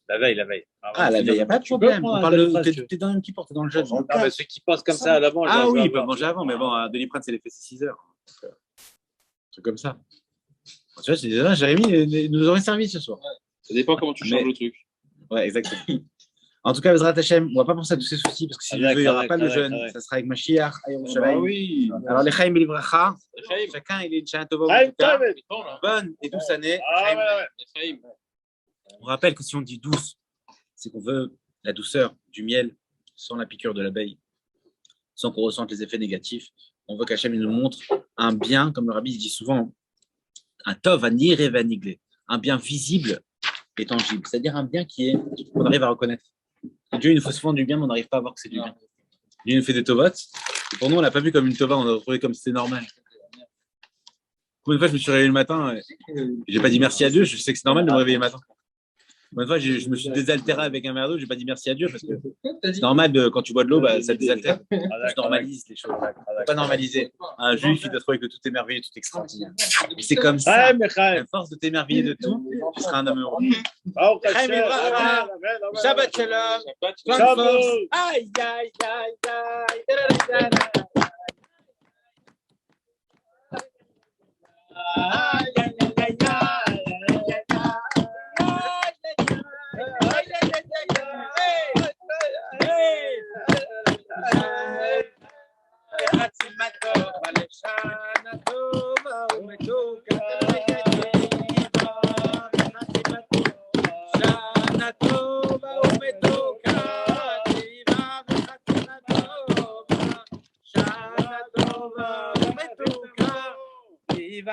La veille. ah, la veille, il n'y a pas de Tu peux problème. prendre On un parle de. Doliprane, T'es dans le même qui porte, t'es dans le jeûne. Non, mais ceux qui passent comme ça à l'avant, Ah je oui, dois ils peuvent avoir. manger avant, mais bon, Doliprane, c'est l'effet 6 heures. Donc, c'est comme ça. Tu vois, c'est déjà, Jérémy nous aurait servi ce soir. Ça dépend comment tu changes le truc. Ouais, exactement. En tout cas, Bezrat Hashem, on va pas penser à tous ces soucis parce que si Dieu veut, il n'y aura pas le jeûne. Ça sera avec Mashiach, à Yerushalayim. oui. Alors, les Chaim et chacun il est une Shana Tova, en tout cas. Bonne et douce année. On rappelle que si on dit douce, c'est qu'on veut la douceur du miel sans la piqûre de l'abeille, sans qu'on ressente les effets négatifs. On veut qu'Hachem nous montre un bien, comme le rabbi dit souvent, un tov, un irrévaniglé, un bien visible et tangible, c'est-à-dire un bien qu'on arrive à reconnaître. Dieu, il nous fait souvent du bien, mais on n'arrive pas à voir que c'est du bien. Dieu nous fait des tovot. Et pour nous, on l'a pas vu comme une tova, on a trouvé comme c'était normal. Une fois, je me suis réveillé le matin, j'ai pas dit merci à Dieu, je sais que c'est normal de me réveiller le matin. Une fois, je me suis désaltéré avec un verre d'eau, j'ai pas dit merci à Dieu parce que c'est normal quand tu bois de l'eau, bah, ça te désaltère. Je normalise les choses. Faut pas normaliser. Un juif, il doit trouver que tout est merveilleux, tout est extraordinaire. Et c'est comme ça. À force de t'émerveiller de tout, tu seras un homme heureux. Shabbat shalom. Plein de force. Aïe, aïe, aïe, aïe. Aïe, aïe, aïe,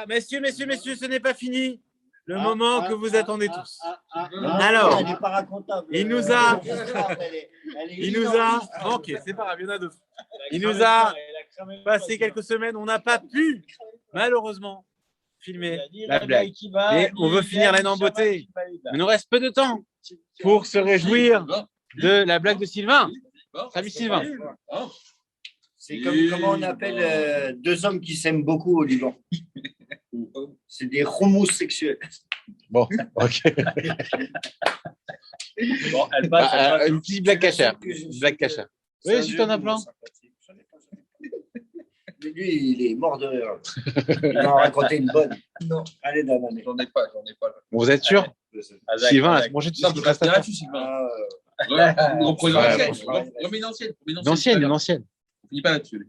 Messieurs, ce n'est pas fini. Le moment que vous attendez tous. Alors, il nous a. Ok, c'est pas grave, il y en a d'autres. Il nous a passé quelques semaines. On n'a pas pu, malheureusement, filmer la blague. Mais on veut finir l'année en beauté. Il nous reste peu de temps pour se réjouir de la blague de Sylvain. Salut Sylvain. C'est comme comment on appelle deux hommes qui s'aiment beaucoup au Liban. C'est des homosexuels. Bon, ok. Bon, elle passe. Une petite blague cachère. Une blague cachère. Oui, si tu en as plein. Mais lui, il est mort de rire. Il va en raconter une bonne. Non. Allez, Daman. J'en ai pas. Vous êtes sûr Sylvain, la prochaine, tu sais Non, qu'il tu reste restes à là-dessus, Sylvain. Reprends une ancienne. Une ancienne. On finit pas là-dessus.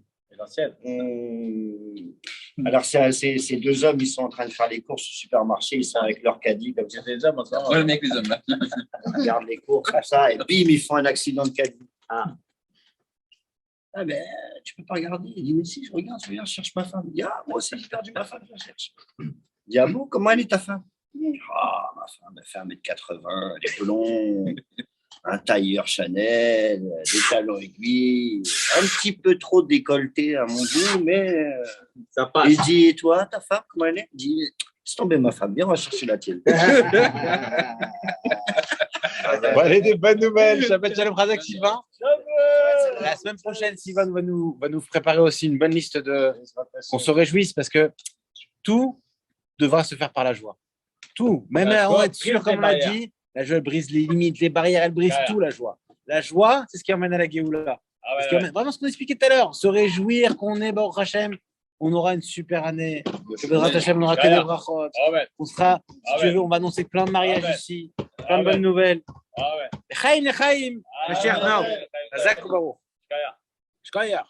Alors, ces deux hommes, ils sont en train de faire les courses au supermarché. Ils sont avec leur caddie comme ça. Des hommes, encore. Ouais, le mec, les hommes, là. Ils regardent les courses comme ça. Et bim, ils font un accident de caddie. Ah ben, tu peux pas regarder. Il dit, mais si, je regarde, je cherche ma femme. Il dit, ah, moi aussi, j'ai perdu ma femme, je la cherche. Il dit, ah bon, comment elle est ta femme? Ah, ma femme, elle fait 1m80, elle est blonde, un tailleur Chanel, des talons aiguilles, un petit peu trop décolleté à mon goût, mais Ça passe. il dit, et toi, ta femme, comment elle est? Il dit, laisse tomber ma femme, viens, on va chercher la tienne. Bon, allez, des bonnes nouvelles. Shabbat Shalom Razak, Sylvain. La semaine prochaine, Sylvain va nous préparer aussi une bonne liste qu'on se réjouisse parce que tout devra se faire par la joie. Tout. Même on va être sûr, comme on l'a dit, la joie elle brise les limites, les barrières, elle brise tout, la joie. La joie, c'est ce qui emmène à la Géoula. Vraiment ce qu'on expliquait tout à l'heure, se réjouir qu'on est Baruch Hashem, on aura une super année. Que Baruch Hashem, on aura que des brachot. On sera, si tu veux, on va annoncer plein de mariages ici, plein de bonnes nouvelles. Chaim, le Chaim, le Cher Nao, Razak Baruch. Shkaya.